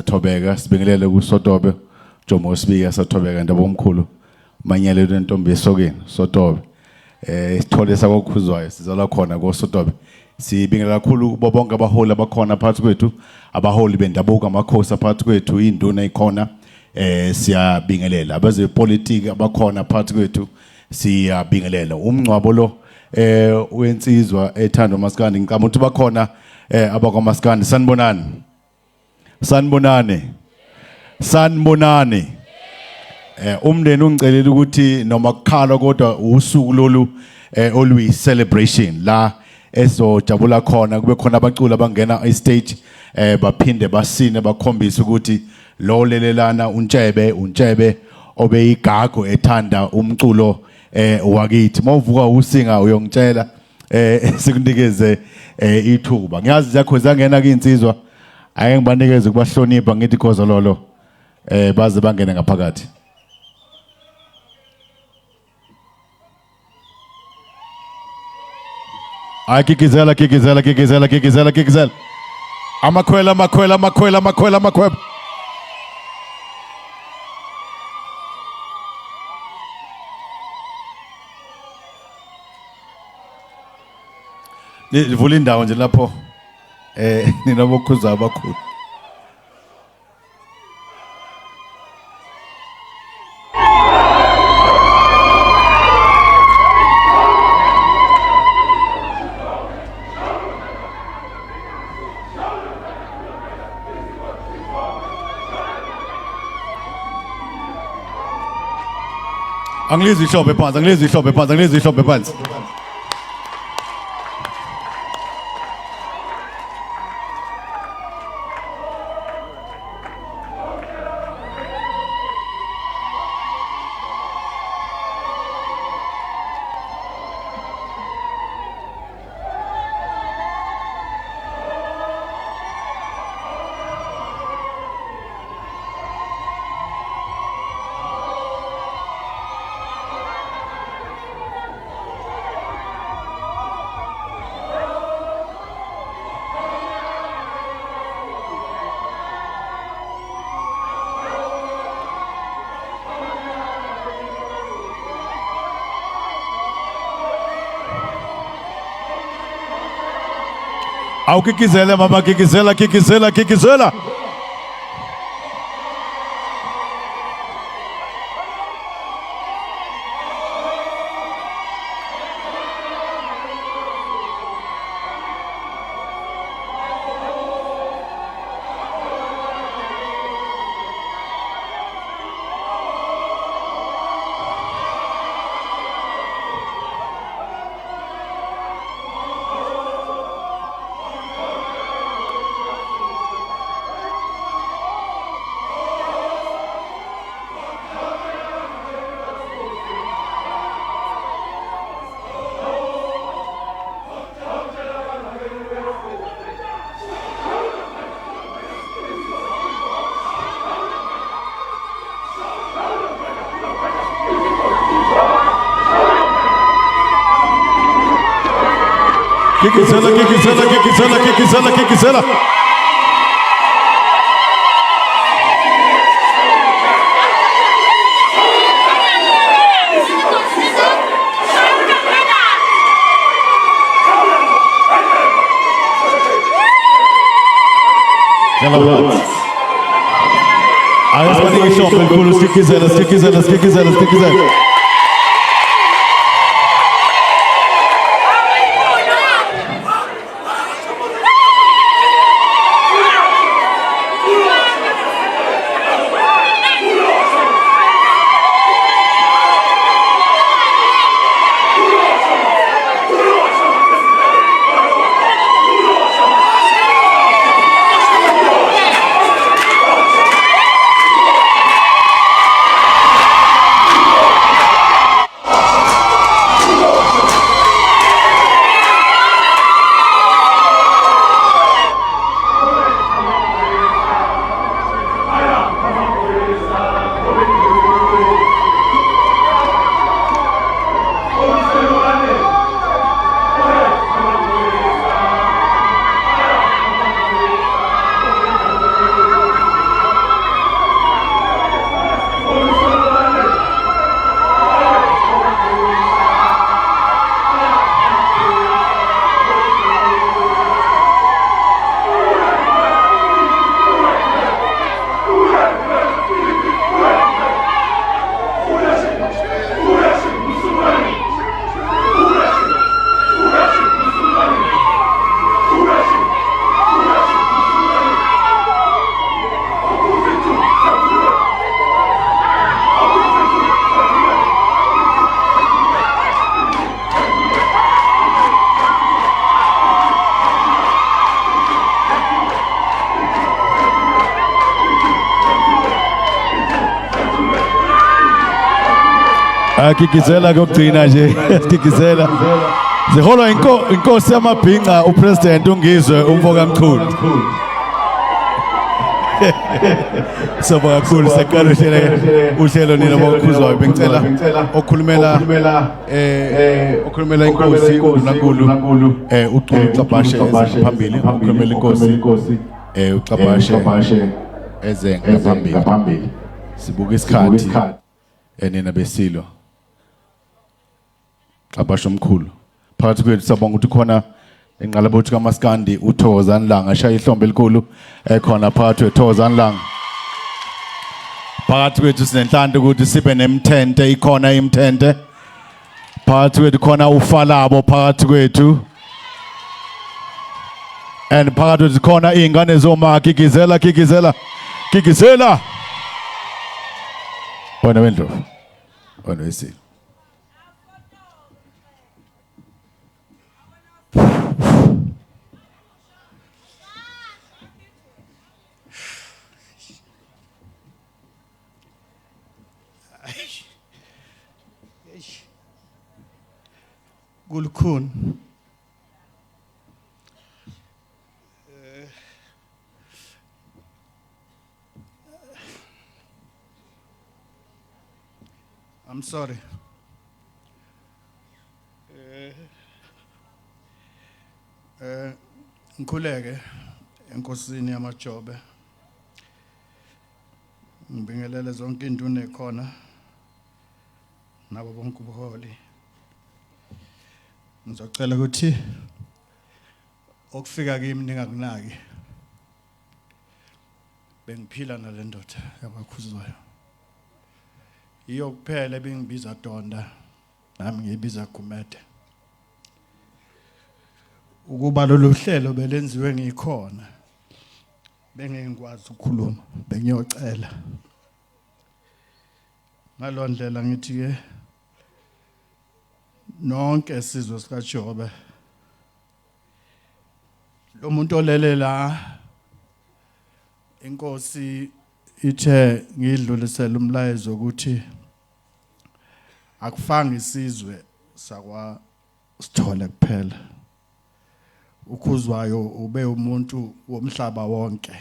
Thobeka sibingelele kuSotobe Jomo Sibika sathobeka ndaba omkhulu manyelelo entombi esokeni Sotobe isithole sakokhuzwayo sizala khona koSotobe sibingelela kakhulu kubo bonke abaholi abakhona phakathi kwethu abaholi bendabuko amakhosi phakathi kwethu induna ikhona siyabingelela abezepolitiki abakhona phakathi kwethu siyabingelela umncwabo lo wensizwa ethandwa uMaskandi ngicama ukuthi bakhona abakwaMaskandi sanibonane umndeni ungicelela ukuthi noma kukhala kodwa usuku lolu oluyi celebration la ezojabula khona kube khona abaculi abangena stage baphinde basine bakhombisa ukuthi lo lelelana untshebe obeyigago ethanda umculo wakithi mawuvuka usinga uyongitshela sikunikeze ithuba ngiyazi yakho zangena kwinsizwa ake ngibanikeze kubahlonipha ngithi khoza lolo baze bangene ngaphakathi ayikikizela amakhwela Livula indawo nje lapho nina bokhuza abakhulu Angilizwi ihlombe phansi Awukikizela mama kikizela Kikizela Akigizela kokugcina nje sigigizela ziholwa inkosi yamabhinqa upresident ungizwe umfoka mkhulu Soba kakhulu sekalo uhlelo nina bokhuzwayo bengicela okhulumela inkosi uNkulunkulu uCulu Xabashe phambili okhulumela inkosi uXabashe eze ngaphambili sibuka isikhathi nina besilo Xabashe omkhulu phakathi kwethu sabonga ukuthi khona enqalabothi kaMaskandi uThokozani Langa shaya ihlombe elikhulu ekhona phakathi weThokozani Langa phakathi kwethu sinenhlanhla ukuthi sibe nemthente ikhona imthente phakathi kwethu khona ufalabo phakathi kwethu and phakathi kwethu khona izingane zoma gigizela wena wendlovu wena wesilo Gulkhun I'm sorry. Ngikhuleke enkosini yamajobe. Ngibingelele zonke induna ekhona nabo bonke ubuholi. Ngizocela ukuthi okufika kimi ningakunaki. Bengiphila nale ndoda yabakhuzwayo. Iyo kuphela bengibiza Donda nami ngibiza Gumede. Ukuba lolu hlelo belenziwe ngikhona. Bengengikwazi ukukhuluma, bengiyocela. Ngalondlela ngithi ke nonke sizwe sikaJobe lo muntu olele la inkosi ithe ngidlulisela umlayezo ukuthi akufanga isizwe sakwa Sithole kuphela ukhuzwayo ube umuntu womhlaba wonke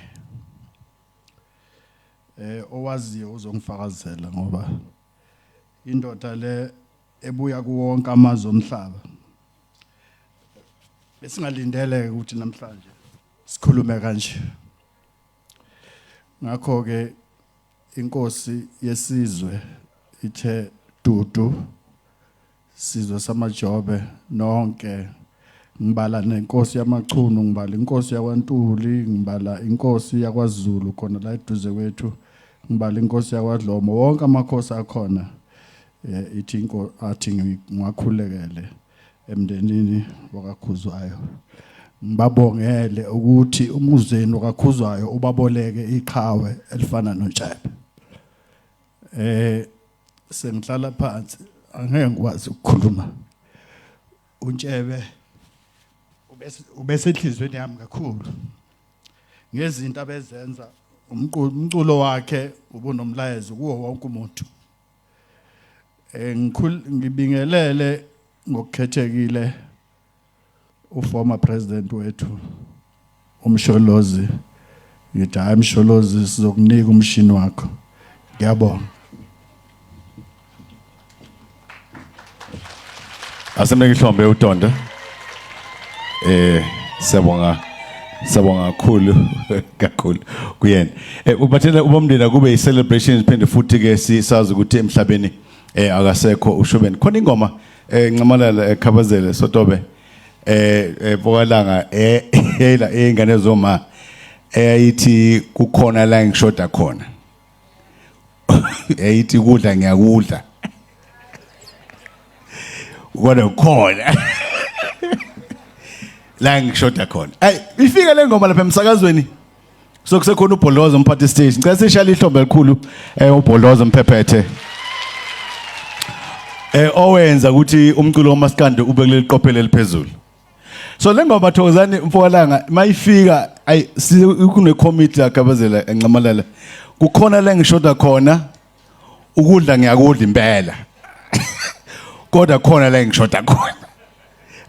owaziyo uzongifakazela ngoba indoda le ebuya kuwonke amazwe omhlaba besingalindele ukuthi namhlanje sikhulume kanje ngakho ke inkosi yesizwe ithe Dudu sizwe samajobe nonke ngibala nenkosi yamachunu ngibala inkosi yakwaNtuli ngibala inkosi yakwaZulu khona la eduze kwethu ngibala inkosi yakwaDlomo wonke amakhosi akhona ithi athi ngiwakhulekele emndenini wakakhuzwayo ngibabongele ukuthi umuzeni wakakhuzwayo ubaboleke iqhawe elifana noNtshebe sengihlala phansi angeke ngikwazi ukukhuluma uNtshebe ubesenhlizweni yami kakhulu ngezinto abezenza umculo wakhe ubunomlayezo kuwo wonke umuntu ngibingelele ngokukhethekile uformer president wethu uMsholozi ngithi hayi Msholozi sizokunika umshini wakho ngiyabonga asemeke ihlombe uDonda siyabonga kakhulu kuyena ubathela ubomndeni kube i-celebration phinde futhi ke sisazi ukuthi emhlabeni akasekho uShobeni khona ingoma ncamalala ekhabazele Sotobe Bokalanga la ingane zoma eyithi kukhona la ngishoda khona eyithi kudla ngiyakudla kodwa khona la ngishoda khona ifika le ngoma lapha emsakazweni sokusekhona uBholoza umphathi stage ngicela sishaya ihlombe elikhulu uBholoza umphephethe owenza ukuthi umculo kaMaskandi ube kuleli qophelo eliphezulu so lengoba Thokozani Mfokalanga mayifika kune committee yakabazela encamalala kukhona la ngishoda khona ukudla ngiyakudla impela kodwa khona la ngishoda khona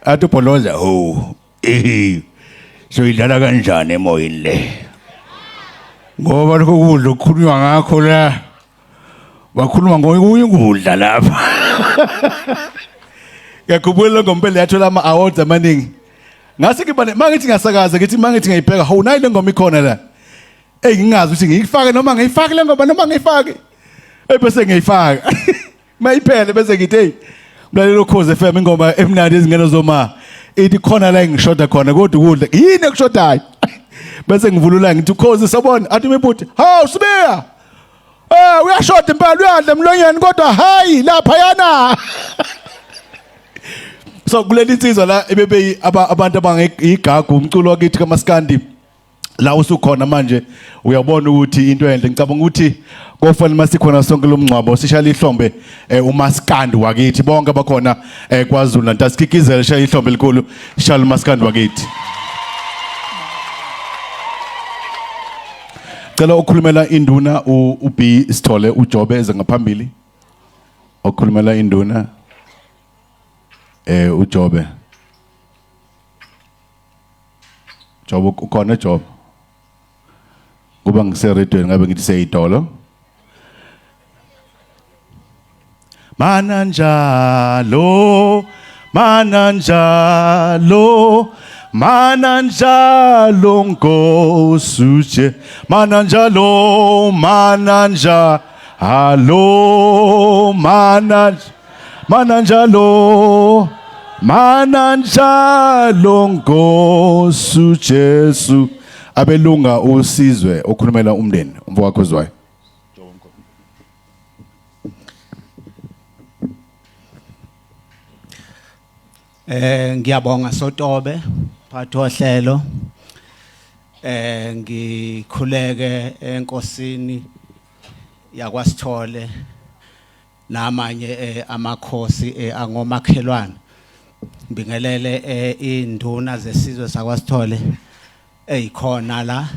athi uBholoza ho so idlala kanjani emoyeni le ngoba lokho kudla okukhulunywa ngakho la wakhuluma ngokudla lapha yakubuyela ngompela yathola ama awards amaningi ngase ngibane mangithi ngasakaza ngithi mangithi ngiyibheka ho nayi le ngoma ikhona la ngingazi ukuthi ngiyifake noma ngiyifake le ngoba noma ngiyifake bese ngiyifaka mayiphele bese ngithi hey mlalelo Khoze FM ingoma emnandi ezingena zoma ithi khona la ngishoda khona kodwa ukudla yini ekushodayo bese ngivulula ngithi Khoze sabona athi mebhuti hawu sibeya uyashoda impela uyadla emlonyeni kodwa hayi lapha yana so kuleli insizwa la ebebe abantu abangeyigagu umculo wakithi kaMaskandi la usukhona manje uyabona ukuthi into enhle ngicabanga ukuthi kofanele masikhona sonke lomncwabo sishaya ihlombe uMaskandi wakithi bonke abakhona kwaZulu Natal sikikizela shaya ihlombe likhulu shaya uMaskandi wakithi cela ukukhulumela induna uB Sithole uJobe eze ngaphambili ukukhulumela induna uJobe ukhona Jobe kuba ngiseredweni ngabe ngithi seyidolo mananjalo ngosuje mananjalo ngosu Jesu abelunga usizwe okhulumela umndeni umfowakho ozwayo ngiyabonga Sotobe phathi ohlelo ngikhuleke enkosini yakwaSithole namanye amakhosi angomakhelwane ngibingelele induna zesizwe sakwaSithole eyikhona la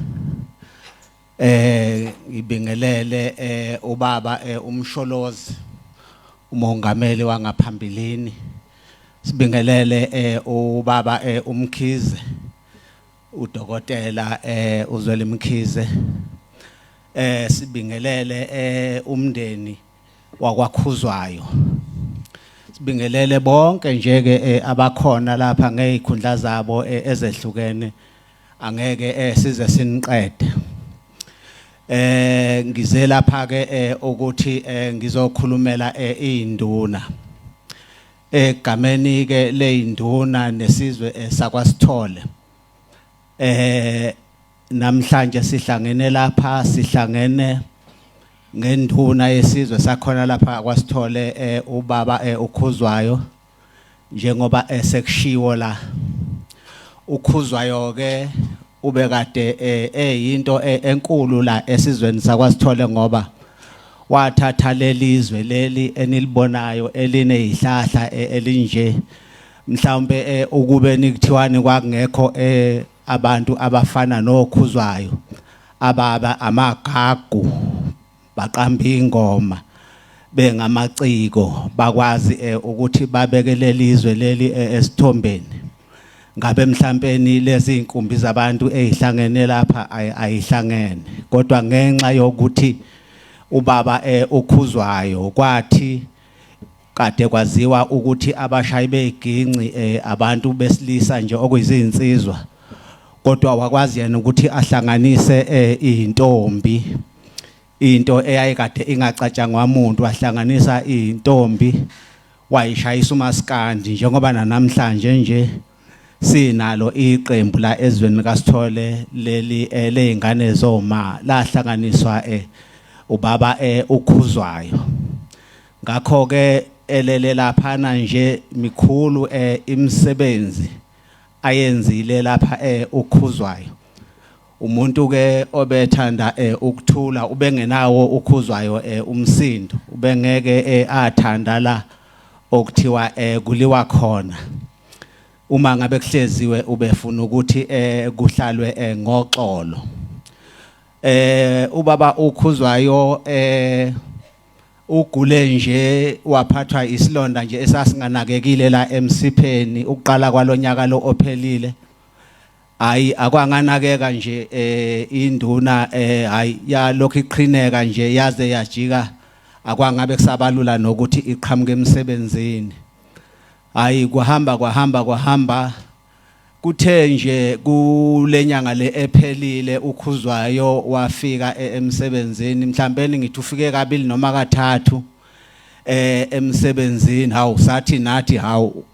ngibingelele ubaba uMsholozi umongameli wangaphambilini sibingelele ubaba uMkhize udokotela uZweli Mkhize sibingelele umndeni wakwaKhuzwayo sibingelele bonke njeke abakhona lapha ngezikhundla zabo ezehlukene angeke size siniqede ngize lapha ke ukuthi ngizokhulumela induna egameni ke leinduna nesizwe sakwaSithole namhlanje sihlangene lapha sihlangene ngenduna yesizwe sakhona lapha kwaSithole ubaba uKhuzwayo njengoba sekushiwo la uKhuzwayo ke ube kade eyinto enkulu la esizweni sakwaSithole ngoba wathatha lelizwe leli enilibonayo eline ihlahla elinje mhlawumbe ukube nikuthiwani kwakungekho abantu abafana noKhuzwayo ababa amagagu baqamba ingoma bengamaciko bakwazi ukuthi babeke lelizwe leli esithombeni ngabe mhlawumbe lezi inkumbi zabantu ezihlangene lapha ayihlangene kodwa ngenxa yokuthi ubaba uKhuzwayo kwathi kade kwaziwa ukuthi abashayi beginci abantu besilisa nje okuyizinsizwa kodwa wakwazi yena ukuthi ahlanganise intombi into eyayikade ingacatshangwa umuntu wahlanganisa intombi wayishayisa uMaskandi njengoba namhlanje nje sinalo iqembu la ezweni likaSithole leli lezingane zoma lahlanganiswa ubaba uKhuzwayo ngakho ke elele laphana nje mikhulu imisebenzi ayenzile lapha uKhuzwayo umuntu ke obethanda ukuthula ubengenawo uKhuzwayo umsindo ubengeke athanda la okuthiwa kuliwa khona uma ngabe kuhleziwe ubefuna ukuthi kuhlalwe ngoxolo ubaba uKhuzwayo ugule nje waphathwa isilonda nje esasinganakekile la emsipheni ukuqala kwalonyaka lo ophelile. Hayi akwanganakeka nje induna hayi ya lokho iqhineka nje yaze yajika akwangabe kusabalula nokuthi iqhamuke emsebenzini. Hayi kwahamba kuthe nje kulenyanga le ephelile ukhuzwayo wafika emsebenzini mhlawumbe ngithi ufike kabili noma kathathu emsebenzini. Hawu sathi nathi hawu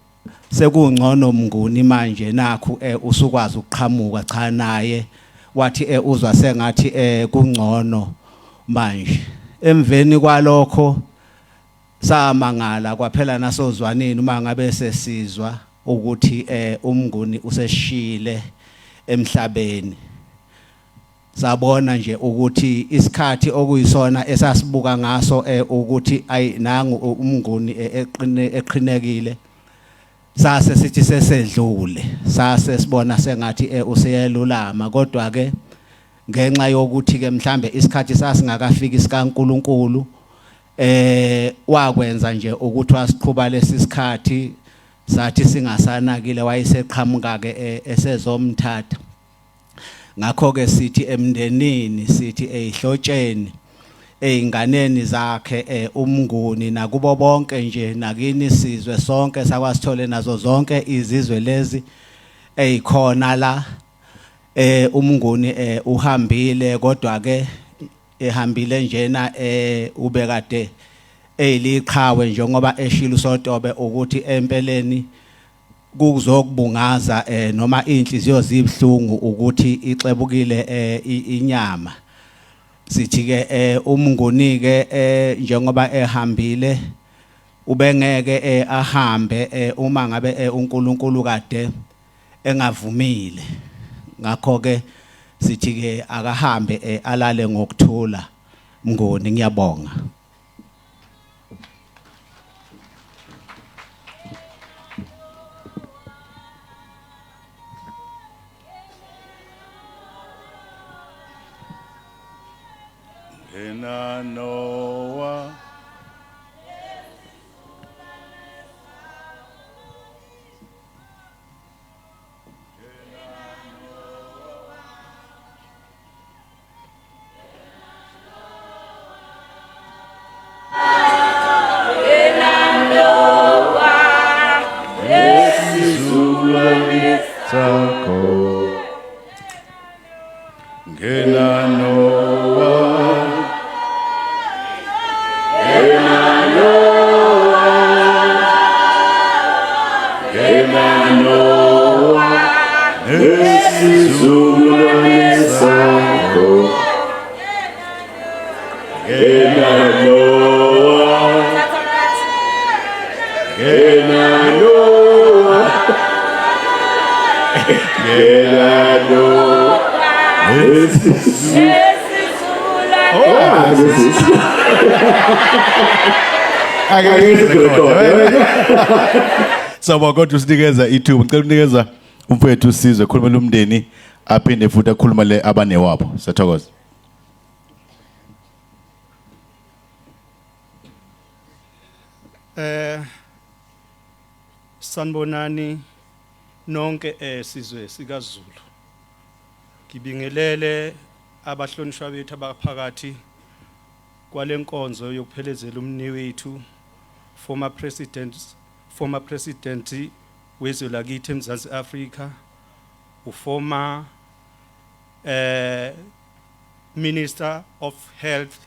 sekungcono Mnguni manje nakho usukwazi ukuqhamuka cha naye wathi uzwa sengathi kungcono manje. Emveni kwalokho samangala kwaphela nasozwaneni uma ngabe sesizwa ukuthi uMnguni useshile emhlabeni. Sabona nje ukuthi isikhathi okuyisona esasibuka ngaso ukuthi ayi nangu uMnguni eqhinekile sase sithi sesedlule sase sibona sengathi useyelulama kodwa ke ngenxa yokuthi ke mhlambe isikhathi sasingakafiki sikaNkuluNkulu wakwenza nje ukuthi wasiqhuba lesisikhathi sathi singasanakile wayeseqhamuka ke esezomthatha. Ngakho ke sithi emndenini sithi ezihlotsheni einganeni zakhe uMnguni nakubo bonke nje nakini sizwe sonke sakwaSithole nazo zonke izizwe lezi ezikhona la uMnguni uhambile kodwa ke ehambile njena ubekade eliqhawe njengoba eshilo uSotobe ukuthi empeleni kuzokubungaza noma inhliziyo zibhlungu ukuthi ixebukile inyama. Sithi ke uMnguni ke njengoba ehambile ubengeke ahambe uma ngabe uNkulunkulu kade engavumile. Ngakho ke sithi ke akahambe alale ngokuthula Mnguni. Ngiyabonga. Noah Sawubona kodwa usinikeza ithuba. Ngicela unikeza umfowethu uSizwe khulumela umndeni aphinde futhi akhuluma le abanewabo. Siyathokoza. Sanibonani nonke sizwe sikaZulu. Ngibingelele abahlonishwa bethu abaphakathi kwalenkonzo yokuphelezela umni wethu former president wezwe lakithi eMzansi Afrika, former Minister of Health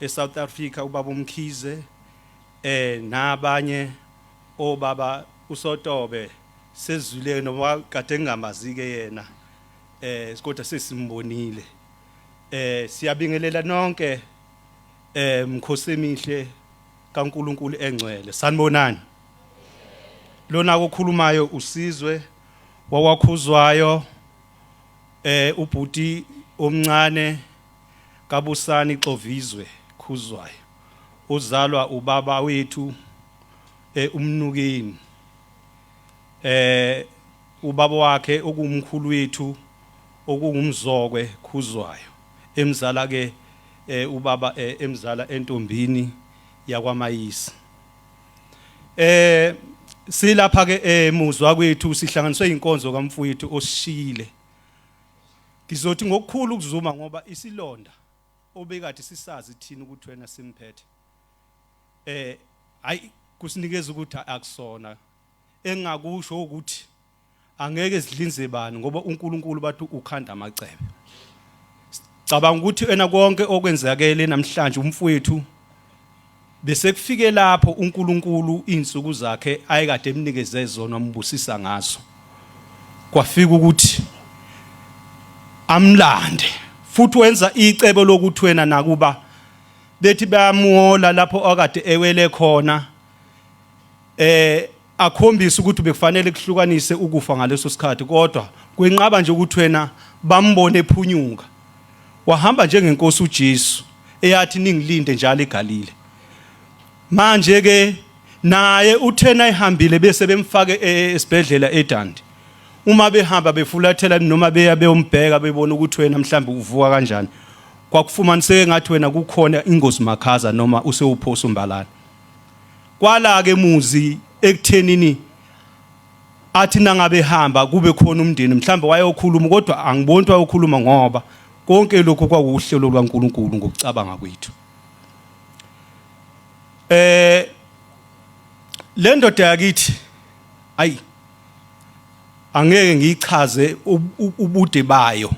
eSouth Africa ubaba uMkhize nabanye obaba uSotobe sezwile noma kade ngingamazi-ke yena kodwa sesimbonile. Siyabingelela nonke mkhosi emihle kaNkuluNkulu engcwele. Sanibonani. Lona okukhulumayo uSizwe wawakhuzwayo ubhuti omncane kaBusani Xovizwe Khuzwayo uzalwa ubaba wethu uMnukeni. Ubaba wakhe okumkhulu wethu okungumzokwe Khuzwayo emzala ke ubaba emzala entombini yakwaMayisa. Silapha ke muzwa kwethu sihlanganiswe inkonzo kaMfowethu osishile. Ngizothi ngokukhulu ukuzuma ngoba isilonda obekade sisazi thina ukuthi wena simphethe. Hayi kusinikeza ukuthi akusona. Engakusho ukuthi angeke sidlinze bani ngoba uNkulunkulu bathi ukhanda amacebe. Cabanga ukuthi ena konke okwenzakele namhlanje umfowethu bese kufike lapho uNkulunkulu insuku zakhe ayekade emnikeze zona ambusisa ngazo. Kwafika ukuthi amlande futhi wenza icebo lokuthi wena nakuba bethi bayamuhola lapho akade ewele khona akhombisa ukuthi bekufanele kuhlukanise ukufa ngaleso sikhathi kodwa kwenqaba nje ukuthi wena bambone ephunyuka. Wahamba njengenkosi uJesu eyathi ningilinde njalo eGalile. Manje ke naye uthena ehambile bese bemfake esibhedlela eDandi. Uma behamba befulathela noma beya beyombheka bebona ukuthi wena mhlambe uvuka kanjani. Kwakufumaniseke ngathi wena kukhona ingozi makhaza noma usewuphosa umbalana. Kwala ke muzi ekuthenini athi nangabe hamba kube khona umndeni mhlambe wayokhuluma kodwa angiboni ukuthi wayokhuluma ngoba konke lokho kwakuhlelo lwaNkulunkulu ngokucabanga kwethu. Le ndoda yakithi ayi angeke ngichaze ubude bayo.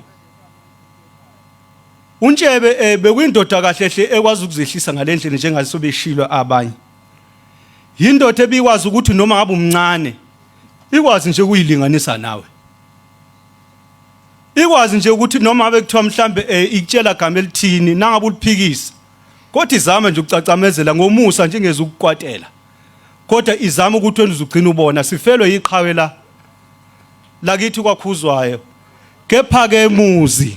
uNtshebe bekuyindoda kahlehle ekwazi ukuzehlisa ngalendlela njengaso beshilwa abanye. Yindoda ebikwazi ukuthi noma ngabe umncane ikwazi nje ukuyilinganisa nawe. Ikwazi nje ukuthi noma ngabe kuthiwa mhlambe ikutshela igama elithini nangabe uliphikisa. Kodwa izama nje ukucacamezela ngomusa njengeza ukukwatela. Kodwa izama ukuthi wena uzugcina ubona sifelwe iqhawe lakithi kwakhuzwayo. Kepha ke muzi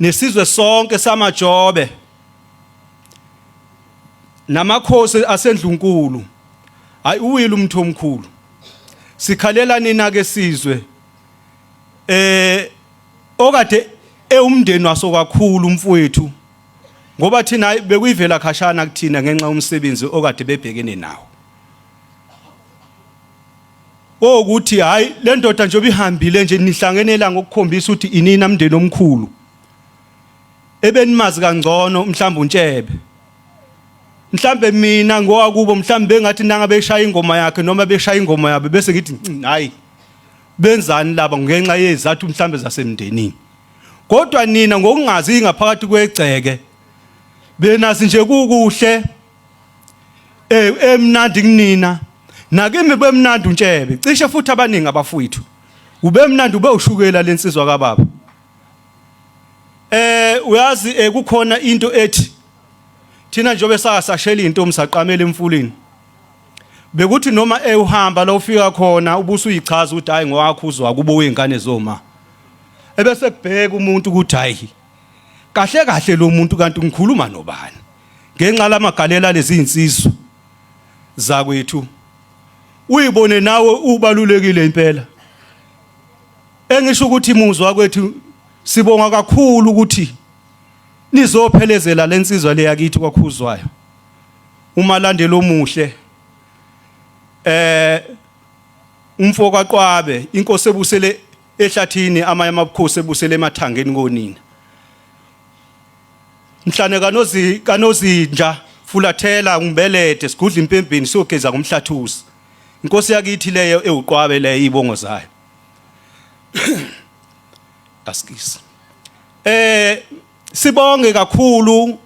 nesizwe sonke samaJobe namakhosi asendlunkulu hayi uyile umuntu omkhulu. Sikhalela nina ke sizwe okade umndeni waso kakhulu umfowethu ngoba thina bekuyivela khashana kuthina ngenxa yomsebenzi okade bebhekene nawo. Ukuthi hayi le ndoda nje obihambile nje nihlangenela ngokukhombisa ukuthi inina umndeni omkhulu. Ebenimazi kangcono mhlawumbe uNtshebe. Mhlambe mina ngowakubo mhlambe bengathi nanga beshaya ingoma yakhe noma beshaya ingoma yabe bese ngithi hayi benzani laba ngenxa yezathu mhlambe zasemndenini. Kodwa nina ngokungazi ingaphakathi kwegceke benazi nje kukuhle emnandi kunina nakimi bemnandi uNtshebe cishe futhi abaningi abafowethu ube mnandi ube ushukela lensizwa kaBaba. Uyazi kukhona into ethi thina njobe sashela into umsaqamela emfuleni bekuthi noma uhamba la ufika khona ubuso uyichaza ukuthi hayi ngowakhuzwa kubo wengane zoma ebese kubheka umuntu ukuthi hayi kahle kahle lo muntu kanti ngikhuluma nobani ngenxa lamagalela lezi insizwa zakwethu uyibone nawe ubalulekile impela. Engisho ukuthi imuzwa kwethu sibonga kakhulu ukuthi nizophelezela lensizwa le yakithi kwakhuzwayo. Umalandelo omuhle umfo kaQwabe inkosi ebusele ehlathini amanye amabukhosi ebusele emathangeni konina. Mhlane kanozinja fulathela ngimbelede sigudla impembeni siyogeza ngomhlathusi. Inkosi yakithi leyo ewuQwabe leyo izibongo zayo. Askisi. Sibonge kakhulu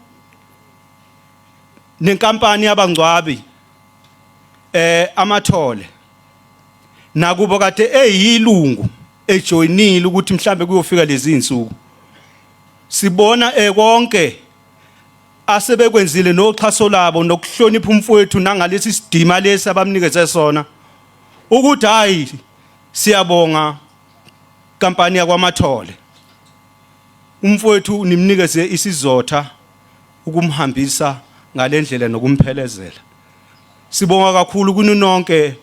nenkampani yabangcwabi amathole nakubo kade eyilungu ejoinile ukuthi mhlambe kuyofika lezi insuku. Sibona konke asebekwenzile noxhaso labo nokuhlonipha umfowethu nangalesi sidima lesi abamnikeze sona ukuthi hayi siyabonga kampani yakwamathole. Umfowethu nimnikeze isizotha ukumhambisa ngalendlela nokumphelezela. Sibonga kakhulu kuni nonke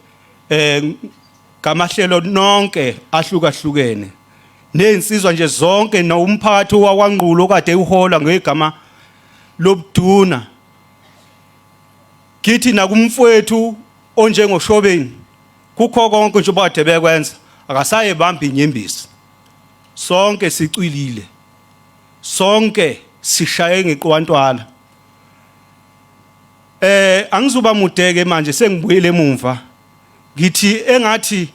ngamahlelo nonke ahlukahlukene nensizwa nje zonke nomphakathi wakwaNgqulo kade uhola ngegama lobuduna Kithi nakumfowethu onjengoShobeni kukho konke nje obade bekwenza akasaye bamba inyembezi. Sonke sicwilile. Sonke sishaye ngeqwantwala. Angizuba mudeke manje sengibuyele emuva. Ngithi engathi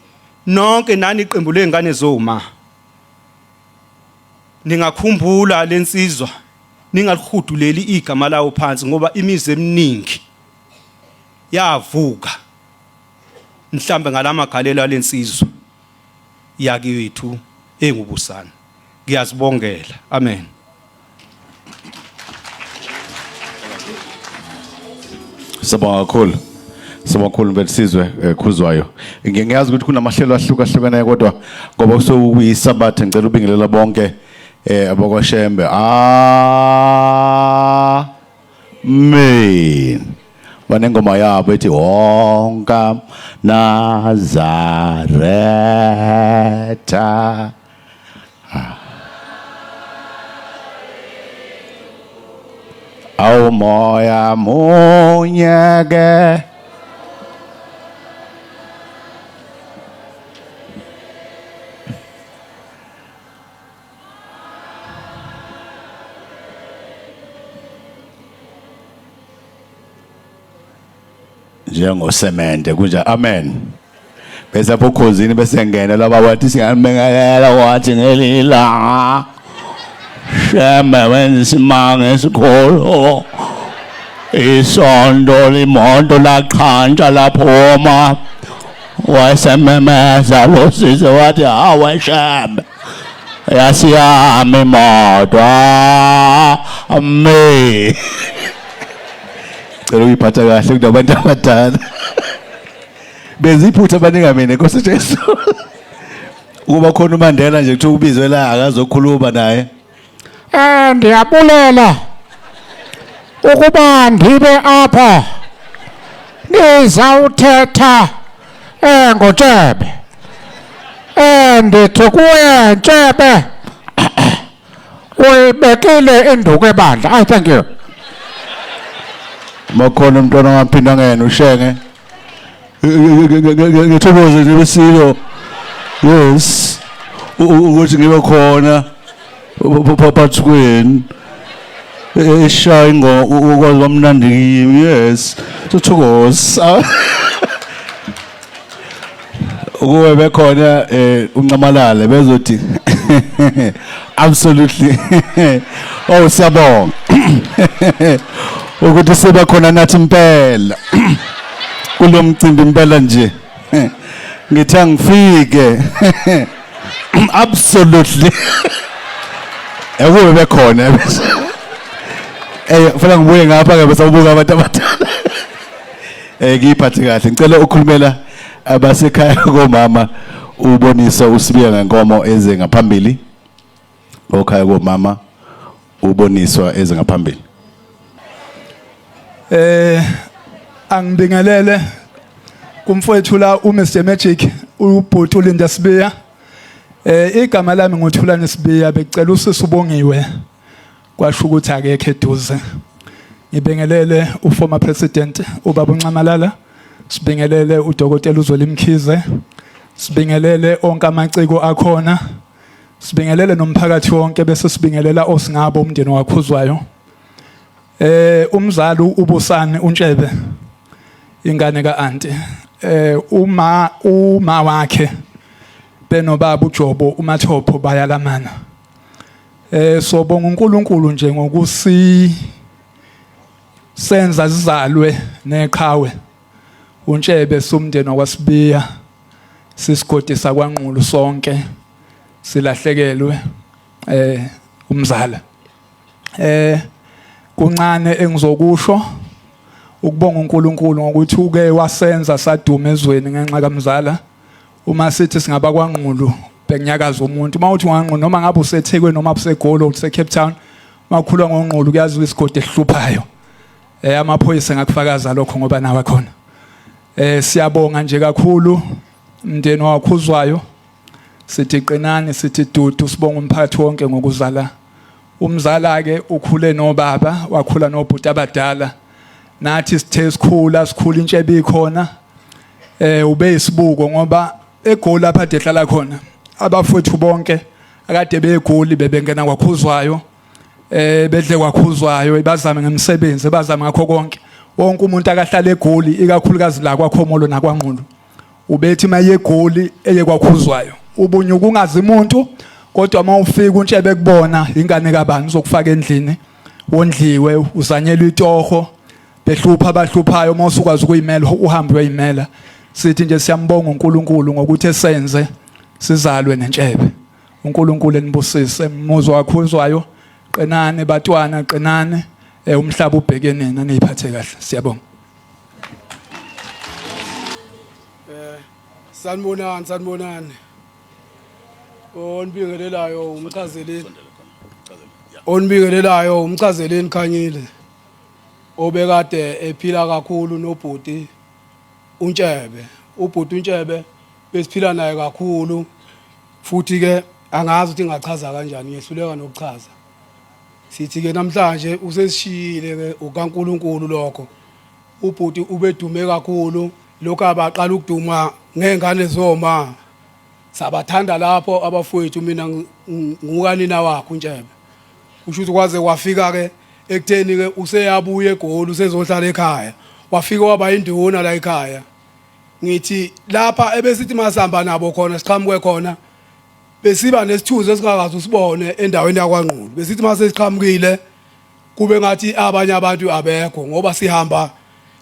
nonke nani iqembu lengane zoma. Ningakhumbula lensizwa. Ningalihuduleli igama lawo phansi ngoba imizi eminingi yavuka. Mhlambe ngalamagalelo lensizwa yakiwethu engubusana. Ngiyazibongela. Amen. Sabonga kakhulu besizwe Khuzwayo. Ngiyazi ukuthi kunamahlelo ahlukahlukene kodwa ngoba kusokuyisabatha ngicela ubingelela bonke abakwashembe. Amen. Banengoma yabo ethi wonke Nazareta. Awu moya munyeke njengosemente kunje. Amen. Bese apho khosini bese ngena laba wathi singamengela wathi ngelilanga Shembe wenza isimanga esikhulu isondo limonto laqhantsha laphuma wayesememeza lo sisi wathi hawe Shembe yasiyami imoto. Amen. Cela uyiphatha kahle kunabantu abadala benza iphutha abaningamene Nkosi Jesu ukuba khona uMandela nje kuthiwa ubizwe la akazokhuluma naye. Ndiyabulela ukuba ndibe apha ndizawuthetha ngoTshebe. Ndithi kuye Ntshebe uyibekile induku ebandla. I thank you. Makhona umntwana ongaphinda ngena ushenge. Ngithokoze nje besilo. Yes. Ukuthi ngibe khona phakathi kwenu. Eshaya ukwazi kwamnandi kimi. Yes. Sithokoza. Ukuwe bekhona uncamalale bezothi absolutely. Oh siyabonga. Ukuthi seba khona nathi impela kulomcimbi impela nje ngithi angifike absolutely ekube bekhona bese ufuna ngibuye ngapha ke bese ubuka abantu abadala ngiyiphathe kahle ngicela ukukhulumela abasekhaya komama ubonisa usibiya ngenkomo eze ngaphambili okhaya komama uboniswa eze ngaphambili. Angibingelele kumfowethu la uMr Magic ubhuti uLinda Sibiya. Igama lami ngoThulani Sibiya becela usisi ubongiwe kwasho ukuthi akekho eduze. Ngibingelele uformer president ubaba uNcamalala, sibingelele uDokotela uZweli Mkhize, sibingelele onke amaciko akhona, sibingelele nomphakathi wonke bese sibingelela osingabo umndeni waKhuzwayo. Umzali ubusane uNtshebe ingane kaAnti uma wakhe benobaba uJobo uMathopho bayalamana. Sobonga uNkulunkulu nje ngokusi senza sizalwe neqhawe uNtshebe somndeni wakwaSibiya sisigodi sakwaNqulu sonke silahlekelwe umzala. Kuncane engizokusho ukubonga uNkulunkulu ngokuthi uke wasenza saduma ezweni ngenxa kaMzala. Uma sithi singaba kwaNqulu bekunyakaza umuntu mawuthi waNqulu noma ngabe useThekwini noma useGoli useCape Town makhulwa ngoNqulu kuyazi isigodi esihluphayo. Amaphoyisa ngakufakaza lokho ngoba nawe khona. Siyabonga nje kakhulu umndeni waKhuzwayo. Sithi qinani sithi dudu sibonga umphakathi wonke ngokuzala. Umzala ke ukhule nobaba wakhula nobhuti abadala nathi sithe sikhula intshebe ikhona ube isibuko ngoba eGoli lapha ade hlala khona abafowethu bonke akade beGoli bebengena kwakhuzwayo bedle kwakhuzwayo bazame ngemisebenzi bazame ngakho konke wonke umuntu akahlala eGoli ikakhulukazi la kwakhomolo nakwanqulu ubethi maye eGoli eye kwakhuzwayo ubunyuka ungazi umuntu kodwa mawufika untshebe kubona ingane kabani uzokufaka endlini wondliwe uzanyelwa itoho behlupha abahluphayo mawusukwazi ukuyimela uhambe uyimela sithi nje siyambonga uNkulunkulu ngokuthi esenze sizalwe nentshebe uNkulunkulu enibusise umuzo wakhuzwayo qenane batwana qenane umhlaba ubhekene nina niziphathe kahle siyabonga sanibonani onibingelelayo umchazeleni Khanyile obekade ephila kakhulu nobhuti uNtshebe ubhuti uNtshebe besiphila naye kakhulu futhi ke angazi ukuthi ngachaza kanjani ngiyehluleka nokuchaza sithi ke namhlanje usesishiyile ke ukaNkulunkulu lokho ubhuti ubedume kakhulu lokho abaqala ukuduma ngengane zoma sabathanda lapho abafowethu mina ngukanina wakho uNtshebe usho ukuthi kwaze kwafika ke ekutheni ke useyabuya eGoli usezohlala ekhaya wafika waba induna la ekhaya ngithi lapha ebesithi masihamba nabo khona siqhamuke khona besiba nesithuzo esingakazi usibone endaweni yakwaNqulu besithi mase siqhamukile kube ngathi abanye abantu abekho ngoba sihamba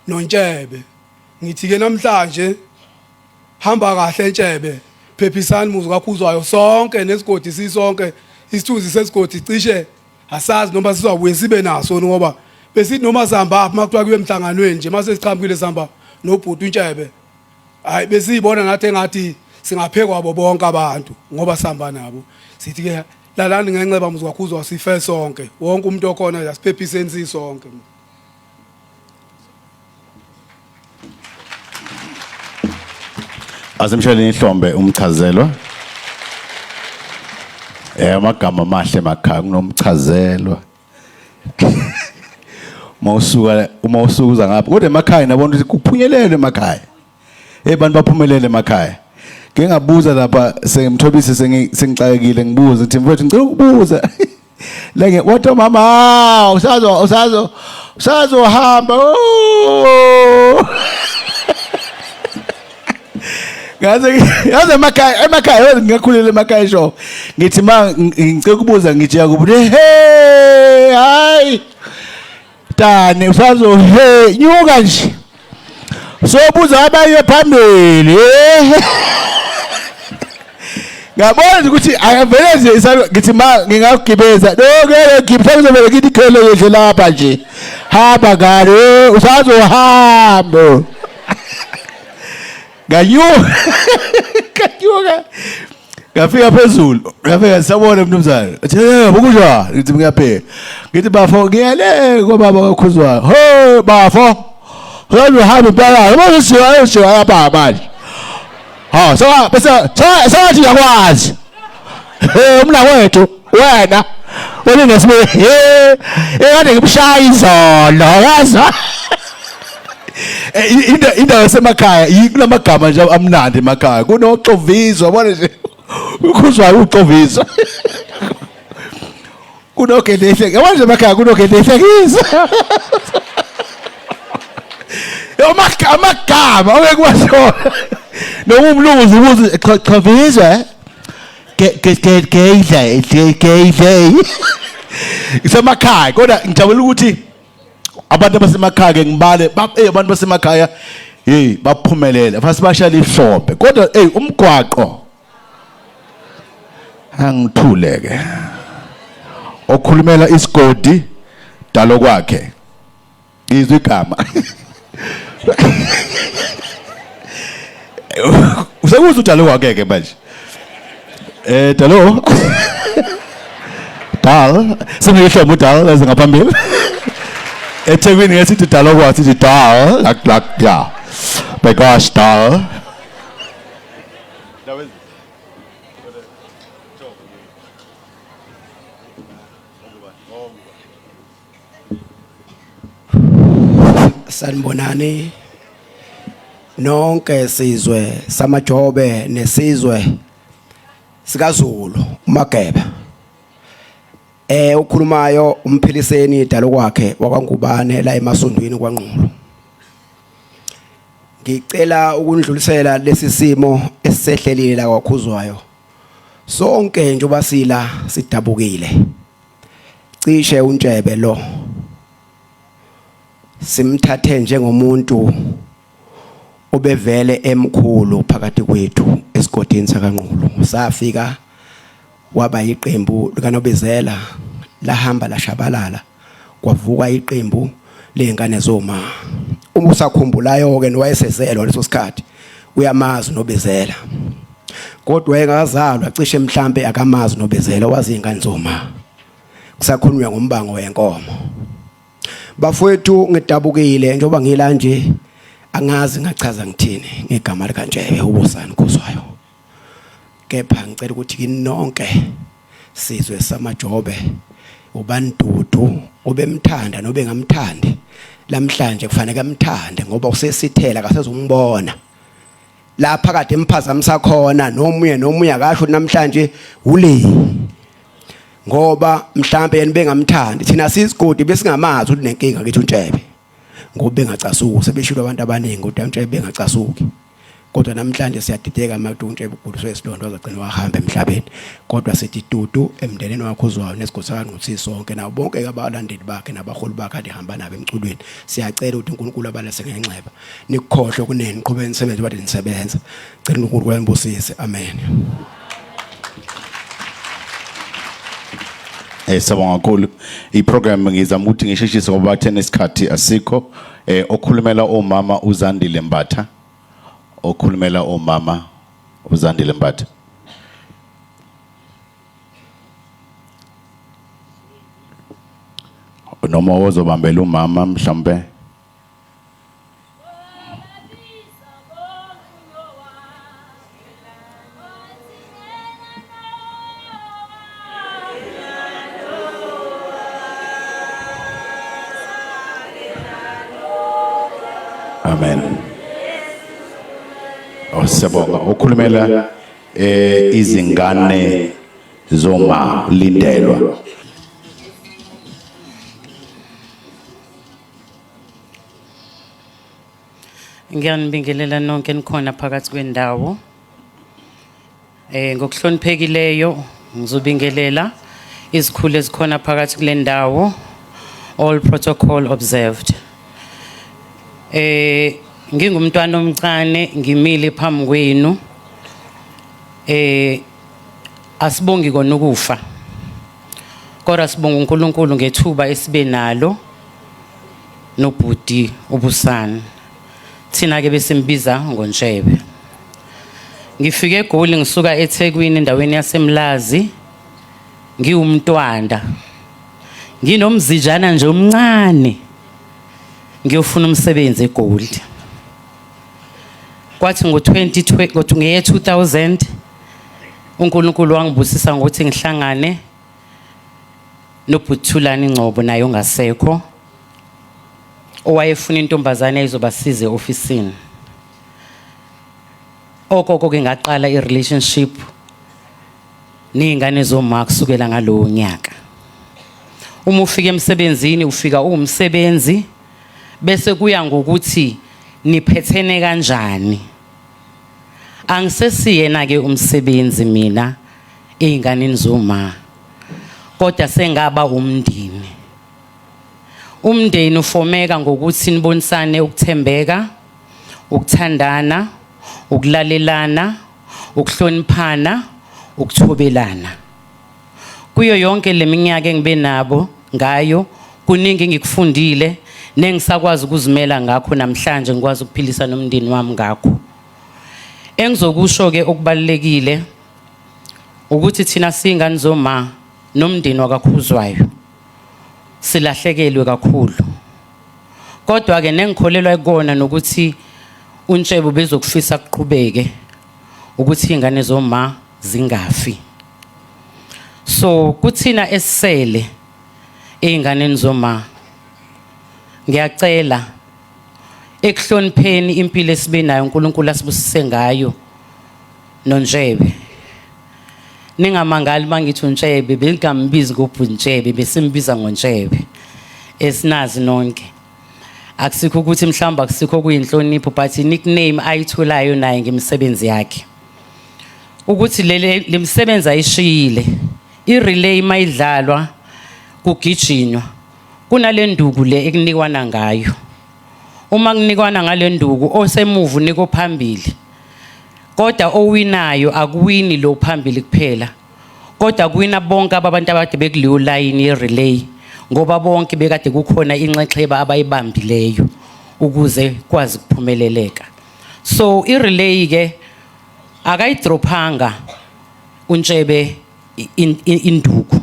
noNtshebe ngithi ke namhlanje hamba kahle Ntshebe phephisani muzi kakhuzwayo sonke nesigodi sisonke isithuzi sesigodi cishe asazi noma sizabuye sibe naso ngoba besithi noma sihamba apha makuthiwa kuye emhlanganweni nje mase siqhamukile sihamba nobhuti uNtshebe hayi besiyibona nathi engathi singaphekwa abo bonke abantu ngoba sihamba nabo sithi ke lalani ngenceba muzi kakhuzwa sife sonke wonke umuntu okhona yasiphephiseni sisonke Asemsheleni Hlombe umchazelwa amagama amahle emakhaya kunomchazelwa uma usuka ngapha kodwa emakhaya nabona ukuthi kuphunyelele emakhaya abantu baphumelele emakhaya ngeke ngabuza lapha sengimthobise sengicakekile ngibuza ukuthi mfowethu ngicela ukubuza la ke wathi mama usazohamba Yaze emakhaya ngikhulela emakhaya sho ngithi ngicela ukubuza ngithi yakubuthi hey hayi Tani usazo hey nyuka nje sobuza abaye phambili ngabona ukuthi ayaveleze ngithi ngingakugibeza lokho ngibutha kuzovela kithi khelo yedle lapha nje hamba ngalo usazohamba Nganyuka ngafika phezulu ngafika sabona mnumzane athi bukunjani ngithi ngiyapheka ngithi bafo ngiyale kobaba kakhuzwayo ho bafo uzohamba impela manje siya lapha manje ha bese sathi yakwazi umna wethu wena ulingesime ekade ngimshaya izolo yaza indawo yasemakhaya kulamagama nje amnandi emakhaya kunoxovizwa yabona nje ukhuzwayo uxovizwa kunogedehle yabona nje emakhaya kunogedehlekisa amagama owekuwasho noma umlungu ubuze xovizwa geidle isemakhaya kodwa ngijabula ukuthi abantu basemakhaya ke ngibale abantu basemakhaya hey baphumelele fasi bashaya ihlombe kodwa umgwaqo angithuleke okhulumela isigodi dalo kwakhe izwe igama usekuza udalo kwakhe ke manje dalo dal sengiyihlobo udal leze ngaphambili eThekwini ngesithi dalo kwathi sithi dal like yeah my gosh dal Sanibonani nonke sizwe samajobe nesizwe sikaZulu uMageba. Ukhulumayo umphiliseni idalo kwakhe wakwaNgubane la emasondweni kwaNqulu. Ngicela ukundlulisela lesi simo esisehlelile la kwaKhuzwayo. Sonke njengoba sila sidabukile. Cishe uNtshebe lo simthathe njengomuntu obevele emkhulu phakathi kwethu esigodini sakaNqulu. Safika waba iqembu likaNobezela lahamba lashabalala kwavuka iqembu lengane zoma. Uma usakhumbulayo ke nowayesezelwa leso sikhathi uyamazi uNobezela. Kodwa engakazalwa cishe mhlambe akamazi uNobezela wazi ingane zoma. Kusakhulunywa ngombango wenkomo. Bafowethu ngidabukile njengoba ngila nje angazi ngachaza ngithini ngegama likaNtshebe ubusani Khuzwayo. Kepha ngicela ukuthi kini nonke sizwe samajobe ubandudu obemthanda nobengamthandi lamhlanje kufanele amthande ngoba usesithela akasezombona lapha kade emphazamisa khona nomunye akasho namhlanje ule ngoba mhlambe yena bengamthandi thina sisigodi besingamazi ukuthi nenkinga kethu uNtshebe ngoba bengacasuki sebeshilo abantu abaningi ukuthi uNtshebe bengacasuki kodwa namhlanje siyadideka manje uNtshebe uguliswe isilonda wazagcina wahamba emhlabeni kodwa sithi dudu emndeneni waKhuzwayo nesigodi sakaNqutsi sonke nabo bonke abalandeli bakhe nabaholi bakhe adihamba nabo emculweni siyacela ukuthi uNkulunkulu abalese ngenxeba nikukhohle kuneni niqhubeke nisebenze bathi nisebenza cela uNkulunkulu ayembusise amen. Sabonga kakhulu. I-program ngizama ukuthi ngisheshise ngoba bathena isikhathi asikho. Okhulumela omama uZandile Mbatha. Okhulumela omama uZandile Mbatha. Noma wozobambela umama mhlambe. Amen. Osabonga okhulumela izingane zoma lindelwa. Ngiyanibingelela nonke nikhona phakathi kwendawo. Ngokuhloniphekileyo ngizobingelela izikhulu ezikhona phakathi kule ndawo. All protocol observed. Ngingumntwana omncane ngimile phambi kwenu asibongi kona ukufa kodwa sibonga uNkulunkulu ngethuba esibe nalo nobhuti ubusani thina ke besimbiza ngoNtshebe. Ngifike eGoli ngisuka eThekwini endaweni yaseMlazi ngiwumntwana nginomzijana nje omncane ngiyofuna umsebenzi eGoli. Kwathi nge-2000 uNkulunkulu wangibusisa ngokuthi ngihlangane noButhulani Ngcobo naye ongasekho owayefuna intombazane ezobasiza eofisini. Okoko ke ngaqala i-relationship ney'ngane zoma kusukela ngalowo nyaka. Uma ufika emsebenzini ufika uwumsebenzi bese kuya ngokuthi niphethene kanjani. Angisesiyena ke umsebenzi mina ey'nganeni zoma kodwa sengaba umndeni. Umndeni ufomeka ngokuthi nibonisane ukuthembeka, ukuthandana, ukulalelana, ukuhloniphana, ukuthobelana. Kuyo yonke leminyaka engibe nabo ngayo kuningi ngikufundile nengisakwazi ukuzimela ngakho namhlanje ngikwazi ukuphilisa nomndeni wami ngakho. Engizokusho ke okubalekile ukuthi thina singane zoma nomndeni wakaKhuzwayo silahlekelwe kakhulu. Kodwa ke nengikholelwa ekona nokuthi uNtshebe bezokufisa kuqhubeke ukuthi ingane zoma zingafi. So kuthina esisele einganeni zoma ngiyacela ekuhlonipheni impilo esibenayo uNkulunkulu asibusise ngayo noNtshebe. Ningamangali mangithi uNtshebe, bengambizi ngobhuntshebe, besimbiza ngoNtshebe. Esinazi nonke. Akusikho ukuthi mhlawumbe akusikho kuyinhlonipho, but nickname ayitholayo naye ngemisebenzi yakhe. Ukuthi le misebenzi ayishiyile. I-relay mayidlalwa kugijinywa. Kunale nduku le ekunikwana ngayo. Uma kunikwana ngale nduku osemuva niko phambili. Kodwa owinayo akuwini lo phambili kuphela. Kodwa kuwina bonke abantu abade bekuleyo line ye-relay. Ngoba bonke bekade kukhona inxexheba abayibambileyo ukuze kwazi ukuphumeleleka. So i-relay ke akayidrophanga uNtshebe induku.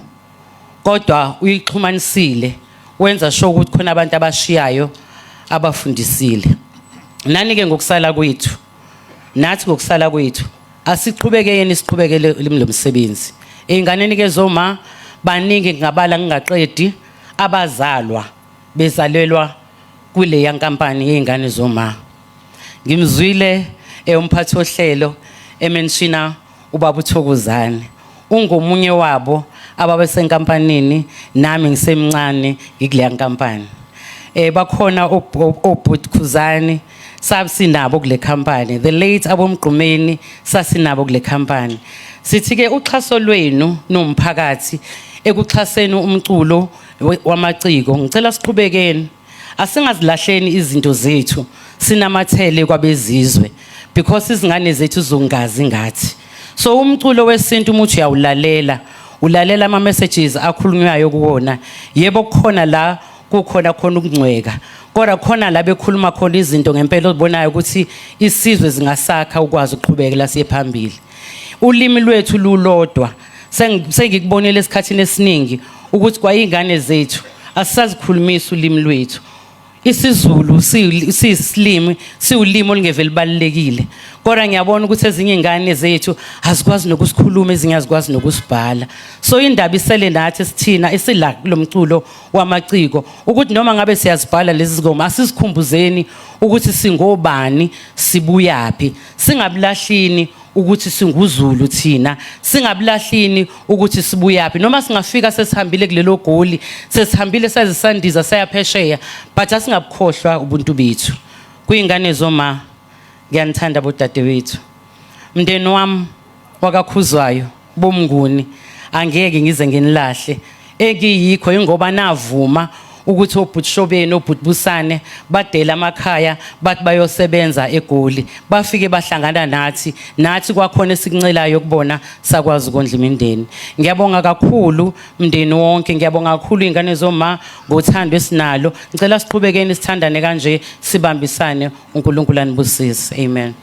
Kodwa uyixhumanisile wenza sure ukuthi khona abantu abashiyayo abafundisile. Nani ke ngokusala kwethu. Nathi ngokusala kwethu asiqhubekeni siqhubekele lo msebenzi. Einganeni ke zoma baningi ngabala ngingaqedi abazalwa bezalelwa kule yankampani yeingane zoma. Ngimzwile umphathi ohlelo emenshina ubaba uThokozane. Ungomunye wabo ababesenkampanini nami ngisemncane ngikule yankampani. Bakhona obhuti Khuzani sasinabo kule company. The late abomgqumeni sasinabo kule company. Sithi ke uxhaso lwenu nomphakathi ekuxhaseni umculo wamaciko. Ngicela siqhubekeni. Asingazilahleni izinto zethu. Sinamathele kwabezizwe because izingane zethu zongazi ngathi. So umculo wesintu umuthi uyawulalela. Ulalela ama messages akhulunywayo kuwona. Yebo kukhona la kukhona khona ukungcweka. Kodwa khona la bekhuluma khona izinto ngempela ozibonayo ukuthi isizwe zingasakha ukwazi ukuqhubeka siye phambili. Ulimi lwethu lulodwa. Sengikubonile esikhathini esiningi ukuthi kwayingane zethu asisazikhulumisa ulimi lwethu. IsiZulu siyisilimi siwulimi olungeveli balekile. Kodwa ngiyabona ukuthi ezinye ingane zethu azikwazi nokusikhuluma, ezinye azikwazi nokusibhala. So indaba isele nathi sithina esila lomculo wamaciko ukuthi noma ngabe siyazibhala lezi zingoma asisikhumbuzeni ukuthi singobani, sibuyapi, singabulahlini ukuthi singuZulu thina, singabulahlini ukuthi sibuyapi. Noma singafika sesihambile kulelo goli, sesihambile sazisandiza sayaphesheya, but asingabukhohlwa ubuntu bethu. Kuyingane zoma ngiyanithanda bodadewethu. Mndeni wami wakaKhuzwayo bomnguni angeke ngize nginilahle. Engiyikho ingoba navuma ukuthi obhutshobeni obhutbusane badela amakhaya bathi bayosebenza eGoli, bafike bahlangana nathi kwakhona esikuncelayo ukubona sakwazi ukondla imindeni. Ngiyabonga kakhulu mndeni wonke, ngiyabonga kakhulu ingane zoma ngothando esinalo. Ngicela siqhubekeni sithandane kanje, sibambisane, uNkulunkulu anibusise. Amen.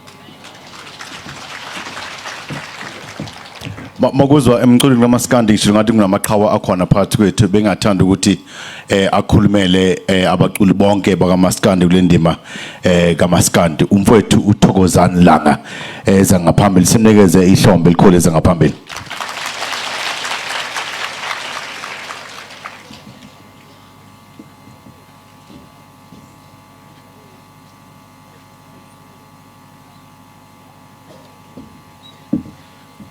Makuzwa emculweni kaMaskandi ngisho ngathi kunamaqhawe akhona phakathi kwethu, bengathanda ukuthi akhulumele abaculi bonke bakaMaskandi kule ndima kaMaskandi. Umfowethu uThokozani Langa eza ngaphambili, simnikeze ihlombe elikhulu eza ngaphambili.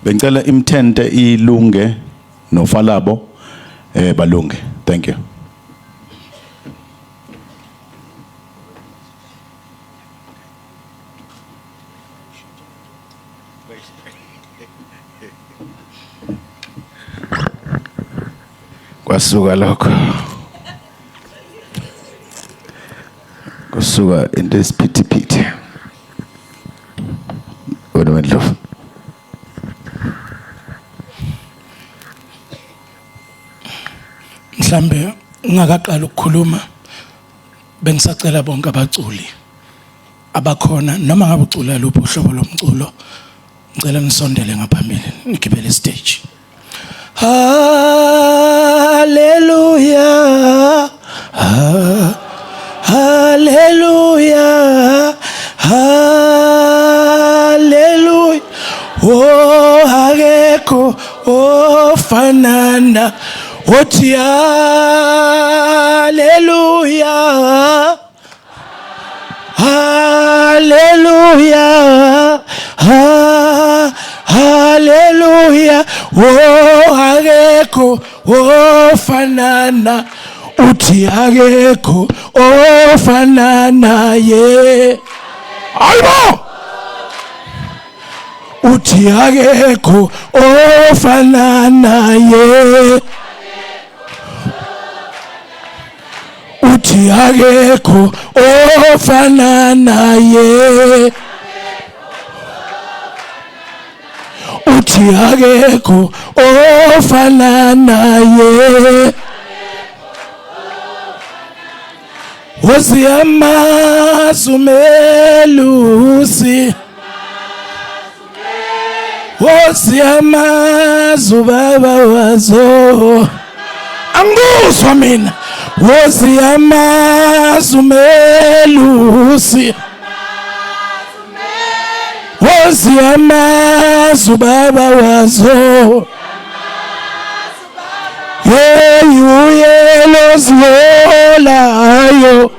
Bengicela imthente ilunge noFalabo balunge. Thank you. Kwasuka lokho. Kusuka into esiphithiphithi. Kodwa ndlovu. Mhlambe ngakaqala ukukhuluma bengisacela bonke abaculi abakhona noma ngabe ucula luphi uhlobo lomculo, ngicela nisondele ngaphambili nigibele stage. Hallelujah, hallelujah, hallelujah. Oh akekho ofanana othi hallelujah, hallelujah, hallelujah. Oh akekho ofanana, uthi akekho ofanana ye. Ayibo. Uthi akekho ofanana ye. Uthi akekho ofanana ye. Uthi akekho ofanana ye. Wosiyamazumelusi, wosiyamazubaba wazo. Anguzwa mina. Wosiyamazumelusi, wosiyamazubaba wazo. Uyeloziyolayo,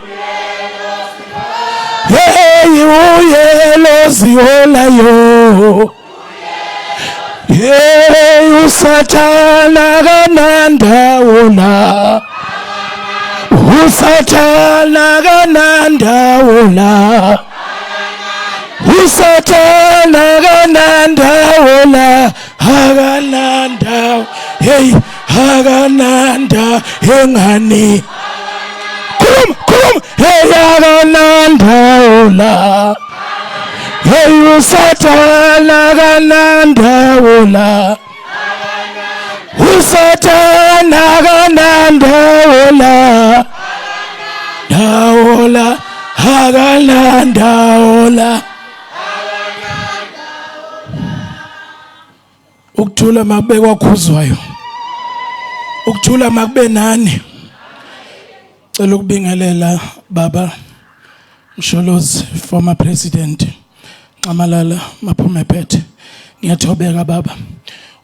uyeloziyolayo. Usathana kanandawo la, usathana kanandawo la, usathana kanandawo la, akanandawo, hey, akananda engani. Khuluma, hey, akanandawo la. Hey, usathana kanandawo la, usathana kanandawo la, dawo la, akanandawo la. Ukuthula makube kwakhuzwayo, ukuthula makube nani. Cela ukubingelela baba Msholozi, former president Nxamalala Maphumaphethe. Ngiyathobeka baba.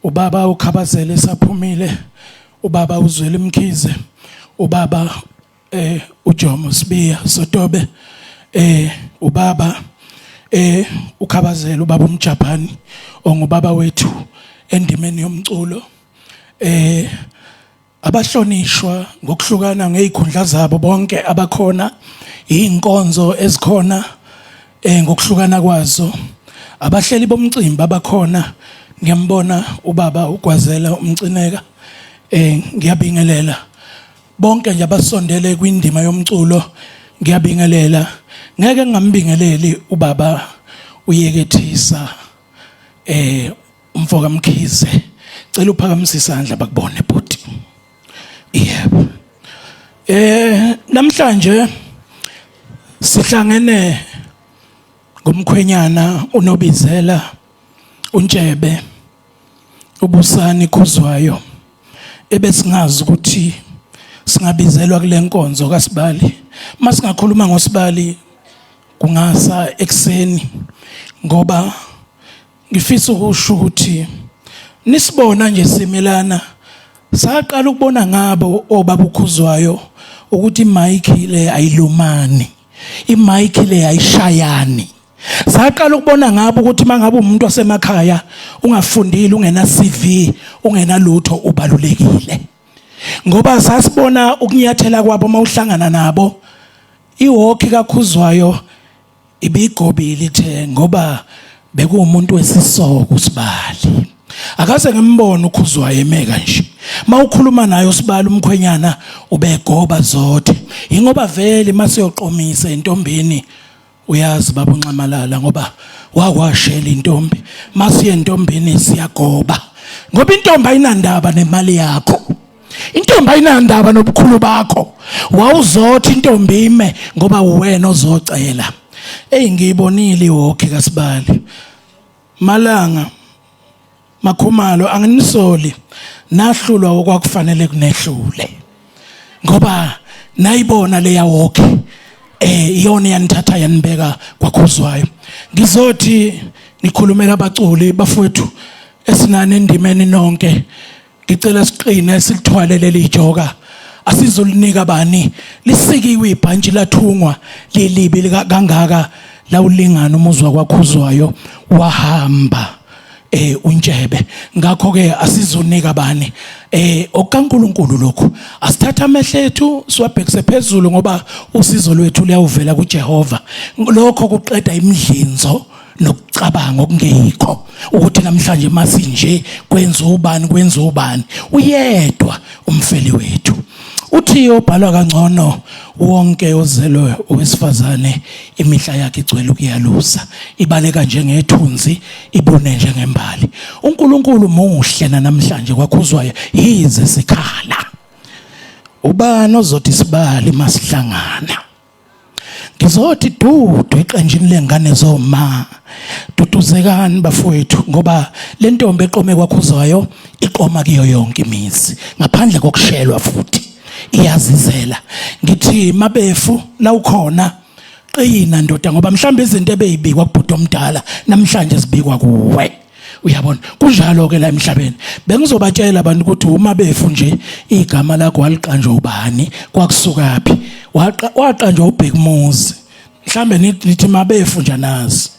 Ubaba ukhabazele saphumile. Ubaba uZweli Mkhize. Ubaba uJomo Sibiya Sotobe. Ubaba ukhabazele ubaba umJapani ongubaba wethu endimeni yomculo. Abahlonishwa ngokuhlukana ngeikhundla zabo bonke abakhona, inkonzo ezikhona ngokuhlukana kwazo. Abahleli bomcimbi abakhona, ngiyambona ubaba uGwazela umcineka. Ngiyabingelela bonke nje abasondele kwindima yomculo, ngiyabingelela. Ngeke ngambingeleli ubaba uyekethisa umfoka Mkhize. Cela uphakamise isandla bakubone bhuti. Yebo. Namhlanje sihlangene ngomkhwenyana uNobizela uNtshebe ubusani Khuzwayo, ebesingazi ukuthi singabizelwa kule nkonzo kaSibali. Masingakhuluma ngoSibali kungasa ekseni, ngoba ngifisa ukusho ukuthi nisibona nje simelana. Saqala ukubona ngabo obaba uKhuzwayo ukuthi imic le ayilumani, imic le ayishayani. Saqala ukubona ngabo ukuthi mangabe umuntu wasemakhaya ungafundile, ungena CV, ungena lutho, ubalulekile. Ngoba sasibona ukunyathela kwabo mawuhlangana nabo. Iwalk kaKhuzwayo ibigobile ithe ngoba bekuwumuntu wesisoko uSibali. Akaze ngembona uKhuzwayo emeka nje. Mawukhuluma naye uSibali umkhwenyana ubegoba zodwa. Ingoba vele masiyoqomisa intombini, uyazi baba uNxamalala, ngoba wakwashela intombi. Masiye entombini siyagoba. Ngoba intombi ayinandaba nemali yakho. Intombi ayinandaba nobukhulu bakho. Wawuzothi intombi ime ngoba uwena ozocela. Ngiyibonile iwalk kaSibali. Malanga Makhumalo anginisoli nahlulwa okwakufanele kunehlule, ngoba nayibona leya walk iyona yanithatha yanibeka kwaKhuzwayo. Ngizothi nikhulumela abaculi bafowethu esinane endimeni nonke, ngicela siqine silithwale leli joka. Asizolinika bani lisikiwe ibhantshi lathungwa lelibi kangaka la ulingana umuzwa kwakhuzwayo wahamba uNtshebe. Ngakho ke asizonika bani okaNkuluNkulu lokho asithatha amehlo ethu siwabhekise phezulu ngoba usizo lwethu liyawuvela kuJehova. Lokho kuqeda imidlinzo nokucabanga okungekho ukuthi namhlanje masinje kwenza ubani uyedwa umfeli wethu. Uthi obhalwa kangcono wonke ozelwe owesifazane imihla yakhe igcwele ukuyalusa ibaleka njengethunzi ibune njengembali. uNkulunkulu muhle namhlanje kwakhuzwayo yize sikhala. Ubani ozothi sibali masihlangana? Ngizothi dudu eqenjini lengane zoma duduzekani bafowethu ngoba le ntombi eqome kwakhuzwayo iqoma kuyo yonke imizi ngaphandle kokushelwa futhi iyazizela. Ngithi mabefu la ukhona qina ndoda ngoba mhlawumbe izinto ebeyibikwa kubhuti omdala namhlanje sibikwa kuwe. Uyabona kunjalo ke la emhlabeni. Bengizobatshela abantu ukuthi uma befu nje igama lakho waliqanjwa ubani kwakusukaphi waqanjwa uBhekumuzi. Mhlambe nithi mabefu nje nazi.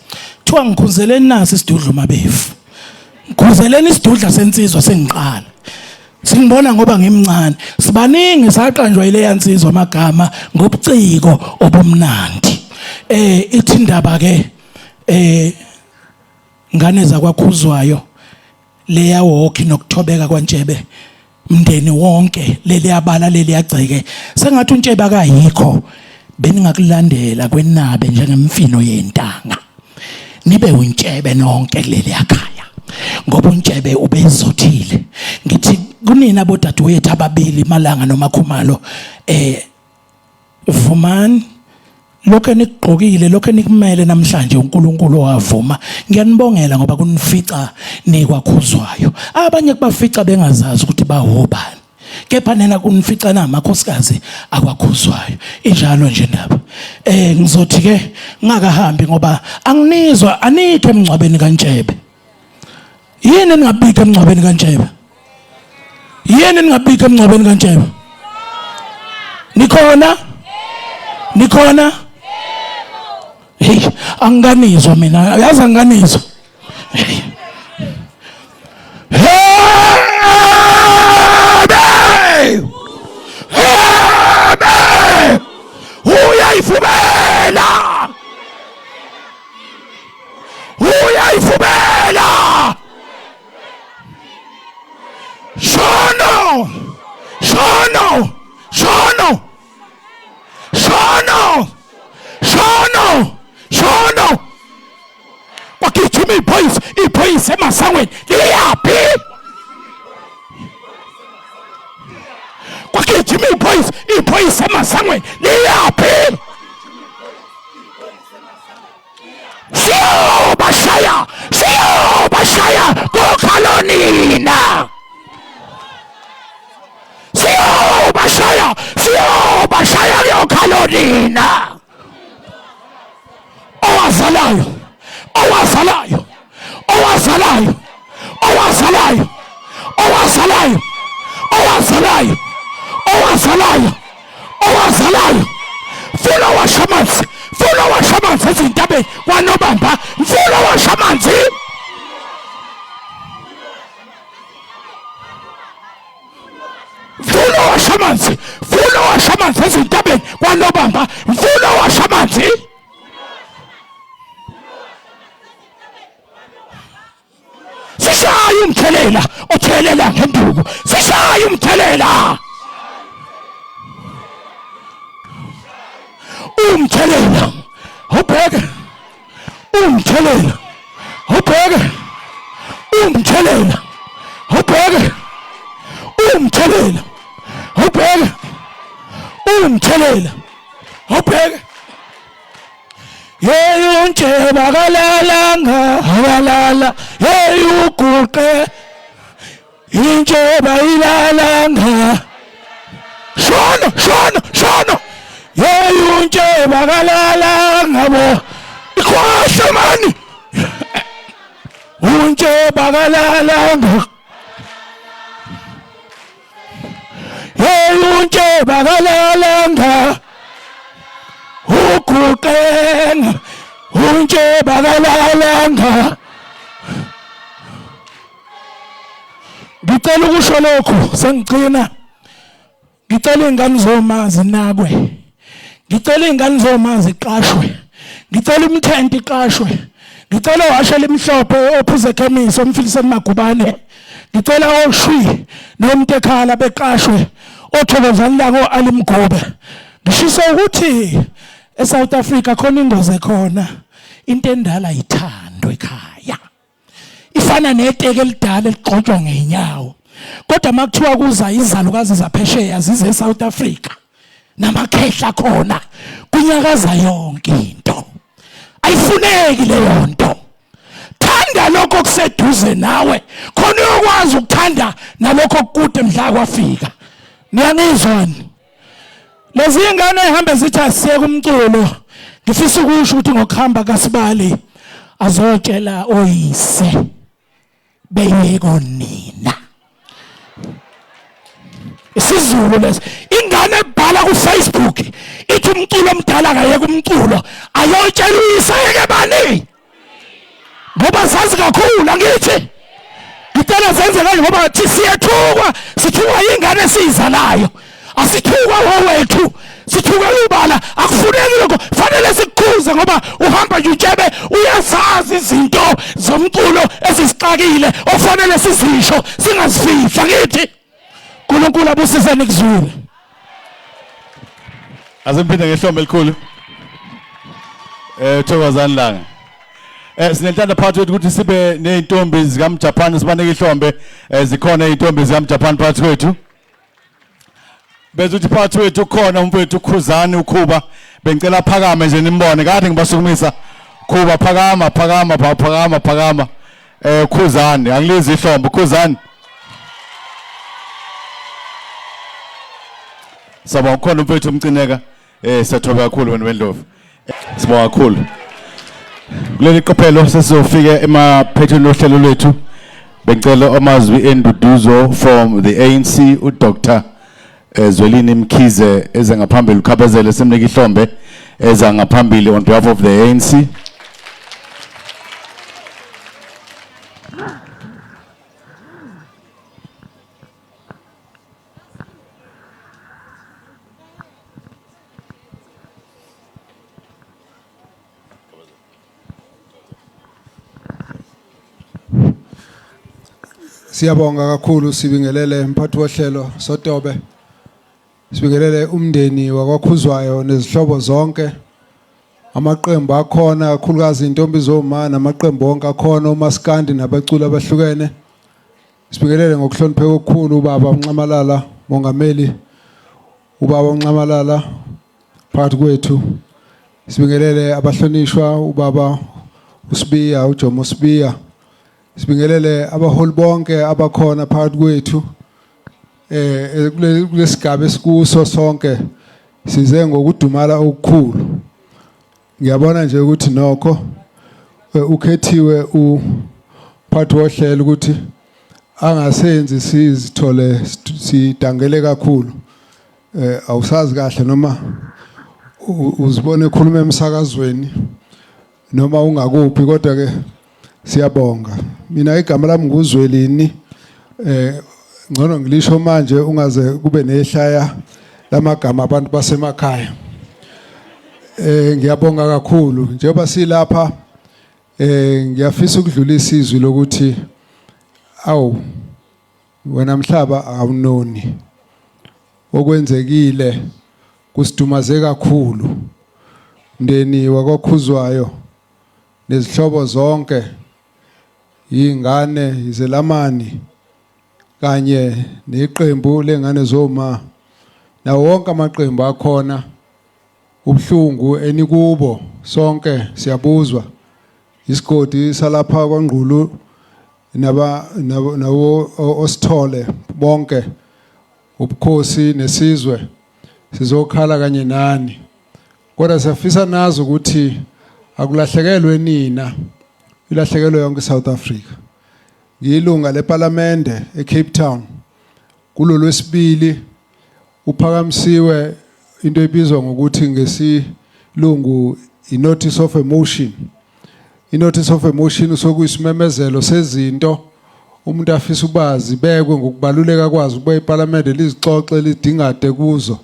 Kuthiwa ngikhuzeleni nasi isidudla mabefu. Ngikhuzeleni isidudla sensizwa sengiqala. Singibona ngoba ngimncane. Sibaningi saqanjwa ile yansizwa amagama ngobuciko obumnandi. Ithi indaba ke ngane zakwakhuzwayo leya wokhi nokuthobeka kwaNtshebe umndeni wonke leli yabala leli yagceke sengathi uNtshebe akayikho beningakulandela kwenabe njengemfino yentanga nibe uNtshebe nonke kuleli yakhaya ngoba uNtshebe ubezothile. Ngithi kunina bodadewethu ababili Malanga noMakhumalo vumani lokho enikugqokile lokho enikumele namhlanje uNkulunkulu wavuma. Ngiyanibongela ngoba kunifica nikwakhuzwayo. Abanye kubafica bengazazi ukuthi bahobani. Kepha nena kunifica namakhosikazi akwakhuzwayo. Injalo nje indaba. Ngizothi ke ngakahambi ngoba anginizwa anikho emngcwabeni kaNtshebe. Yini ningabika emngcwabeni kaNtshebe? Yini ningabika emngcwabeni kaNtshebe? Nikhona? Nikhona? Hey, anganizwa mina. Yazi anganizwa. Hey. Uyayivumela. Uyayivumela. Shono. Shono. Shono. Shono. Shono. Shono. Wakithuma iphoyisa emasangweni liyaphi? Wakithuma iphoyisa emasangweni liyaphi? Siyobashaya kokhalonina. Siyobashaya kokhalonina. Owazalayo. Fulo washamanzi ezintabeni kwaNobamba. Fulo washamanzi. Fulo washamanzi ezintabeni kwaNobamba. Fulo washamanzi. Sishaya umthelela othelela ngenduku. Sishaya umthelela. Umthelela. Ubheke. Umthelela. Ubheke. Umthelela. Ubheke. Umthelela. Ubheke. Umthelela. Ubheke. Hey uNtshebe akalala hey uguqe uNtshebe ilalanga shono hey uNtshebe akalala bo ikhohle mani uNtshebe akalala hey uNtshebe akalala uguqenga Untshebe akalalanga. Ngicela ukusho lokhu sengigcina. Ngicela ingane zoma zinakwe. Ngicela ingane zoma ziqashwe. Ngicela imthenti iqashwe. Ngicela washela imhlophe ophuze ekhemisi omfilisa emagubane. Ngicela oshwi nomtekhala beqashwe othokozana lako alimgobe. Ngishisa ukuthi eSouth Africa khona ingozi ekhona into endala ithando ekhaya. Ifana neteke elidala eligqotshwa ngeenyawo. Kodwa makuthiwa kuza izalukazi zaphesheya zize eSouth Africa namakhehla khona kunyakaza yonke into. Ayifuneki leyo nto. Thanda lokho kuseduze nawe khona uyokwazi ukuthanda nalokho kude mhla kwafika. Niyangizwani? Lezi ingane ehambe zithi asiye kumculo. Ngifisa ukusho ukuthi ngokuhamba kaSibali azotshela oyise beyeko nina. Isizulu lesi ingane ebhala ku Facebook ithi umculo omdala akayeke umculo ayotshela uyise yeke bani. Ngoba sazi kakhulu angithi. Ngicela senze kanje ngoba thi siyethukwa sithukwa ingane esizalayo. Asithukwa wowethu sithukwa ubala akufuneki lokho fanele sikukhuze ngoba uhamba nje utshebe uyazazi izinto zomculo ezisixakile ofanele sizisho singazifihla ngithi uNkulunkulu abusisene kuzulu. Azimpinde ngehlombe elikhulu. Thokozani langa. Sinenhlanda phakathi kwethu ukuthi sibe nezintombi zikaMjapan sibanike ihlombe zikhona izintombi zikaMjapan phakathi kwethu. Bezuthi phakathi kwethu khona umfowethu uKhuzani uKhuba bengicela phakame nje nimbone kade ngibasukumisa Khuba phakama Khuzani angilizi ihlombe Khuzani. Saba khona umfowethu umcineka siyathoba kakhulu wena wendlovu. Sibonga kakhulu. Kuleli qophelo sesizofika emaphethweni ohlelo lwethu bengicela amazwi enduduzo from the ANC uDr Zwelini Mkhize eze ngaphambili ukhabazele simnike ihlombe eza ngaphambili on behalf of the ANC. Siyabonga kakhulu sibingelele mphathi wohlelo Sotobe. Sibingelele umndeni wakwaKhuzwayo nezihlobo zonke. Amaqembu akhona kakhulukazi intombi zoma namaqembu onke akhona uMaskandi nabaculi abahlukene. Sibingelele ngokuhlonipheka okukhulu ubaba uNcamalala mongameli ubaba uNcamalala phakathi kwethu. Sibingelele abahlonishwa ubaba uSibiya uJomo Sibiya. Sibingelele abaholi bonke abakhona phakathi kwethu kulesigaba esikuso sonke size ngokudumala okukhulu. Ngiyabona nje ukuthi nokho ukhethiwe uphathi wohlelo ukuthi angasenzi sizithole sidangele kakhulu. Awusazi kahle noma uzibone ekhuluma emsakazweni noma ungakuphi kodwa ke siyabonga. Mina igama lami nguZwelini ngcono ngilisho manje ungaze kube nehlaya lamagama abantu basemakhaya. Ngiyabonga kakhulu njengoba silapha ngiyafisa ukudlulisa izwi lokuthi wena mhlaba awunoni okwenzekile kusidumaze kakhulu mndeni wakwaKhuzwayo nezihlobo zonke ingane izelamani kanye neqembu lengane zoma nawo wonke amaqembu akhona ubhlungu enikubo sonke siyabuzwa isigodi salapha kwaNgqulu nawo osithole bonke ubukhosi nesizwe sizokhala kanye nani kodwa siyafisa nazo ukuthi akulahlekelwe nina ilahlekelwe yonke South Africa. Ngiyilunga leParliamente eCape Town kulolwesibili uphakamisiwe into ebizwa ngokuthi ngesilungu i-notice of a motion. I-notice of a motion sokuyisimemezelo sezinto umuntu afisa ubazi bekwe ngokubaluleka kwazo ukuba iParliament lizixoxe lidingade kuzo.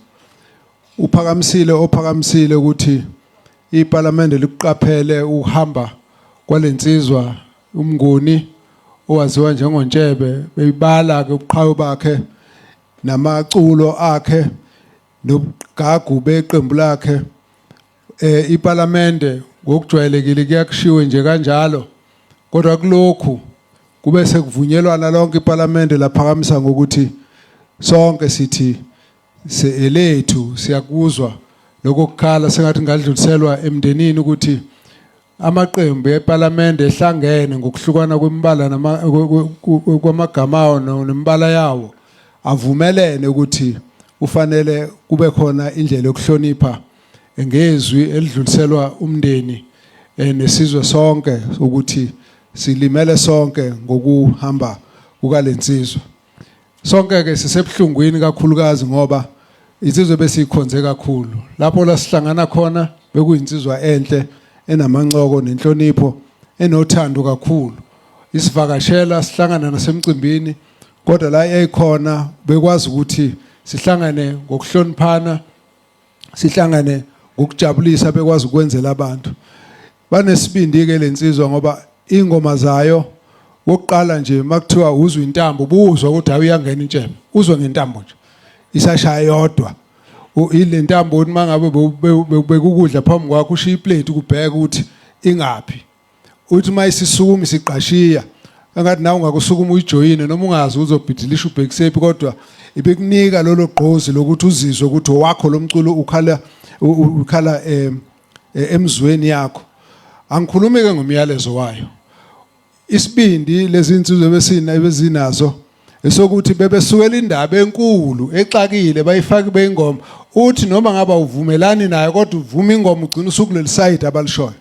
Uphakamisile ukuthi iParliament liqaphele uhamba kwalensizwa umnguni owaziwa njengoNtshebe beyibala ke ubuqhawe bakhe namaculo akhe nobugagu beqembu lakhe. iParliament ngokujwayelekile kuyakushiwe nje kanjalo kodwa kulokhu kube sekuvunyelwana lonke iParliament laphakamisa ngokuthi sonke sithi seelethu siyakuzwa lokukhala sengathi ngadluliselwa emndenini ukuthi amaqembu eParliament ehlangene ngokuhlukana kwemibala kwamagama nembala yawo avumelene ukuthi ufanele kube khona indlela yokuhlonipha engezwi elidluliselwa umndeni nesizwe sonke ukuthi silimele sonke ngokuhamba kukalensizwe. Sonke ke sisebhlungwini kakhulukazi ngoba insizwe besikhonze kakhulu. Lapho la sihlangana khona bekuyinsizwa enhle enamancoko nenhlonipho enothando kakhulu. Isivakashela sihlangana nasemcimbini kodwa la eyikhona bekwazi ukuthi sihlangane ngokuhloniphana sihlangane ngokujabulisa bekwazi ukwenzela abantu. Banesibindi ke lensizwa ngoba ingoma zayo wokuqala nje makuthiwa uzwe intambo ubuzwa ukuthi awuyangena intshebe uzwe ngentambo nje isashaya yodwa ile ntambo uthi mangabe bekukudla phambi kwakho ushiya iplate ukubheka ukuthi ingaphi uthi mayisisukuma isiqashiya engathi nawe ungakusukuma uyijoyine noma ungazi uzobhidilisha ubhekisephi kodwa ibekunika lolo gqozi lokuthi uzizwe ukuthi wakho lomculo ukhala emzweni yakho. Angikhulumi ke ngomyalezo wayo. Isibindi lezi insizwe bezinazo esokuthi bebesukela indaba enkulu exakile bayifaka beingoma uthi noma ngaba uvumelani nayo kodwa uvuma ingoma ugcina usukuleli side abalishoyo.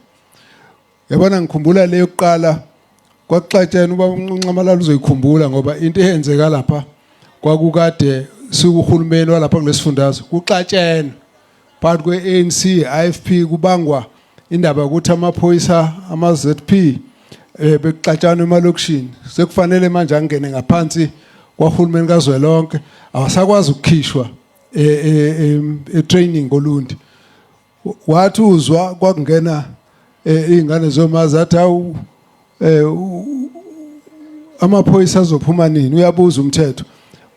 Yabona ngikhumbula leyo kuqala kwakuxatshana uba uNcamalala uzoyikhumbula ngoba into ehenzeka lapha kwakukade sikuhulumeni walapha kulesifundazwe kuxatshana phakathi kweANC IFP kubangwa indaba ukuthi amaphoyisa ama-ZP bekuxatshana emalokishini sekufanele manje angene ngaphansi kwahulumeni kazwelonke awasakwazi ukukhishwa training ngolundi wathi uzwa kwakungena ingane zomazi athi awu amaphoyisa azophuma nini uyabuza umthetho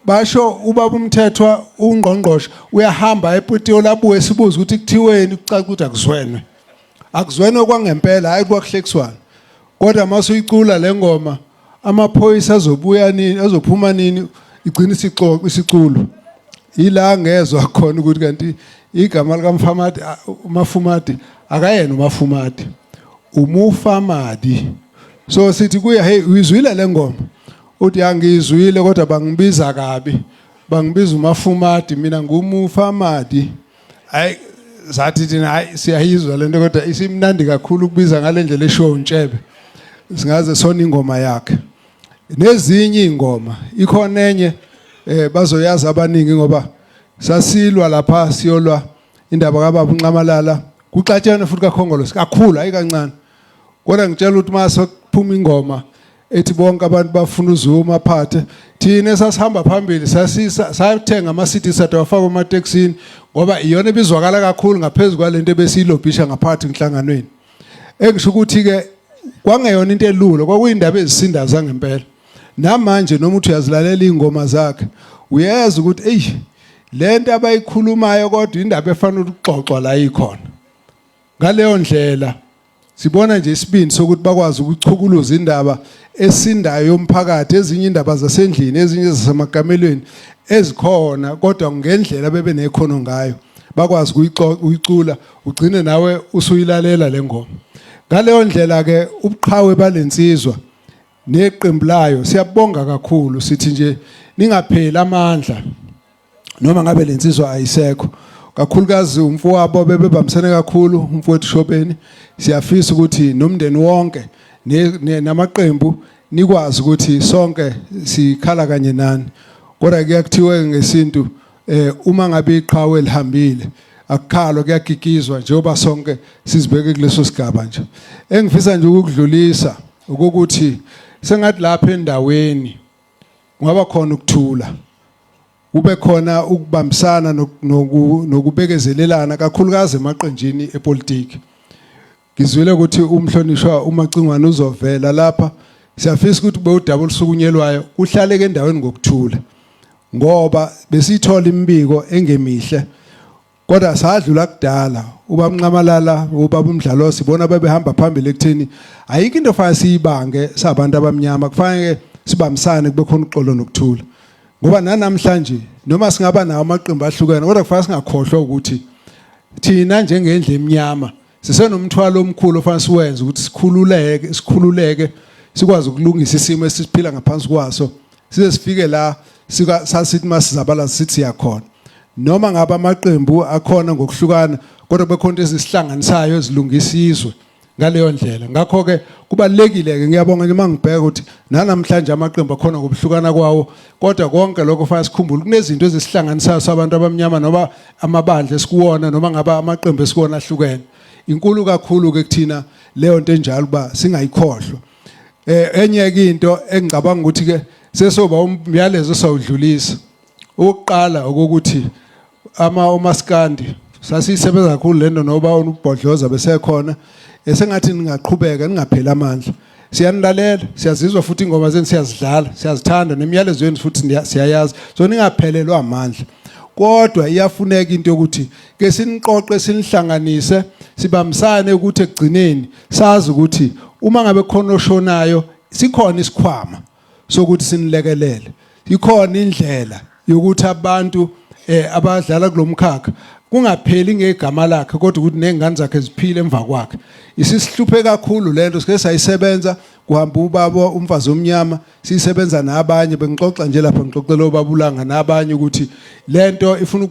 basho ubaba umthethwa ungqongqoshe uyahamba ePitoli labuye sibuza ukuthi kuthiweni kucaca ukuthi akuzwenwe kwangempela hayi kwakuhlekiswana kodwa mase uyicula lengoma amaphoyisa azobuya nini azophuma nini igcina isiculo ila ngezwe khona ukuthi kanti igama likaMfamadi uMafumadi akayena uMafumadi uMufamadi so sithi kuya hey uyizwile lengoma uthi angizwile kodwa bangibiza kabi bangibiza uMafumadi mina ngumufamadi hayi zathi thina hayi siyayizwa lento kodwa isimnandi kakhulu ukubiza ngalendlela eshow Ntshebe singaze sona ingoma yakhe nezinye ingoma ikhona enye bazoyazi abaningi ngoba sasilwa lapha siyolwa indaba kaBaba uNcamalala kuxatshana futhi kaKhongolose kakhulu hayi kancane kodwa ngitshela ukuthi mase kuphuma ingoma ethi bonke abantu bafuna uzuma phathe thina esasihamba phambili sathenga ama-CD satawafaka emateksini ngoba iyona ebizwakala kakhulu ngaphezulu kwalento ebesiyilobhisha ngaphakathi enhlanganweni engisho ukuthi-ke kwangeyona into elula kwakuyindaba ezisindaza ngempela namanje noma uthi uyazilalela iy'ngoma zakhe uyeza ukuthi eyi le nto abayikhulumayo kodwa indaba efanele ukuxoxwa la ikhona ngaleyo ndlela sibona nje isibindi sokuthi bakwazi ukuchukuluza indaba esindayo yomphakathi ezinye indaba zasendlini ezinye zasemagamelweni ezikhona kodwa ngendlela bebenekhono ngayo bakwazi ukuyicula ugcine nawe usuyilalela lengoma ngaleyo ndlela ke ubuqhawe balensizwa neqembu layo siyabonga kakhulu sithi nje ningapheli amandla noma ngabe lensizwa ayisekho kakhulukazi umfowabo bebebambisene kakhulu umfowethu Shobeni siyafisa ukuthi nomndeni wonke namaqembu nikwazi ukuthi sonke sikhala kanye nani kodwa kuyakuthiwe ngesintu uma ngabe iqhawe lihambile akukhalwa kuyagigizwa njengoba sonke sizibeke kuleso sigaba nje. Engifisa nje ukudlulisa ukuthi sengathi lapha endaweni kungaba khona ukuthula, kube khona ukubambisana nokubekezelelana kakhulukazi emaqenjini epolitiki. Ngizwile ukuthi umhlonishwa uMacingwane uzovela lapha. Siyafisa ukuthi kube udaba olusukunyelwayo kuhlaleke endaweni ngokuthula, ngoba besithola imibiko engemihle kodwa sadlula kudala. UBamnqamalala ubaba uMdlalo sibona bebehamba phambili ekutheni ayikho into efanele siyibange sabantu abamnyama, kufanele sibambisane kube khona uxolo nokuthula. Ngoba namhlanje noma singaba nawo amaqembu ahlukene kodwa kufanele singakhohlwa ukuthi thina njengendle emnyama sisenomthwalo omkhulu ofanele siwenze ukuthi sikhululeke sikwazi ukulungisa isimo esiphila ngaphansi kwaso size sifike la sasithi masizabala sithi siyakhona. Noma ngaba amaqembu akhona ngokuhlukana kodwa bekhona ezisihlanganisayo ezilungisa izwe ngaleyo ndlela. Ngakho ke kubalekile ke ngiyabonga nje mangibheka ukuthi namhlanje amaqembu akhona ngokuhlukana kwawo kodwa konke lokho fanele sikhumbule kunezinto ezisihlanganisayo sabantu abamnyama noma amabandla esikuwona noma ngaba amaqembu esikuwona ahlukene. Inkulu kakhulu ke kuthina leyo nto enjalo ba singayikhohlwa. Enye ke into engicabanga ukuthi ke sesoba umyalezo sawudlulisa. Ukuqala ukuthi uMaskandi sasisebenza kakhulu lento noba uBhodloza besekhona esengathi ningaqhubeka ningapheli amandla. Siyanilalela, siyazizwa futhi ingoma zenu siyazidlala, siyazithanda nemiyalezo yenu futhi siyayazi. So ningaphelelwa amandla. Kodwa iyafuneka into yokuthi ke siniqoqe sinihlanganise sibambisane ukuthi ekugcineni sazi ukuthi uma ngabe khona oshonayo sikhona isikhwama sokuthi sinilekelele. Ikhona indlela yokuthi abantu abadlala kulomkhakha kungapheli ngegama lakhe kodwa ukuthi nezingane zakhe ziphile emva kwakhe. Isisihluphe kakhulu lento sike sayisebenza kuhamba ubaba umfazi omnyama sisebenza nabanye bengixoxa nje lapha ngixoxela ubabulanga nabanye ukuthi lento ifuna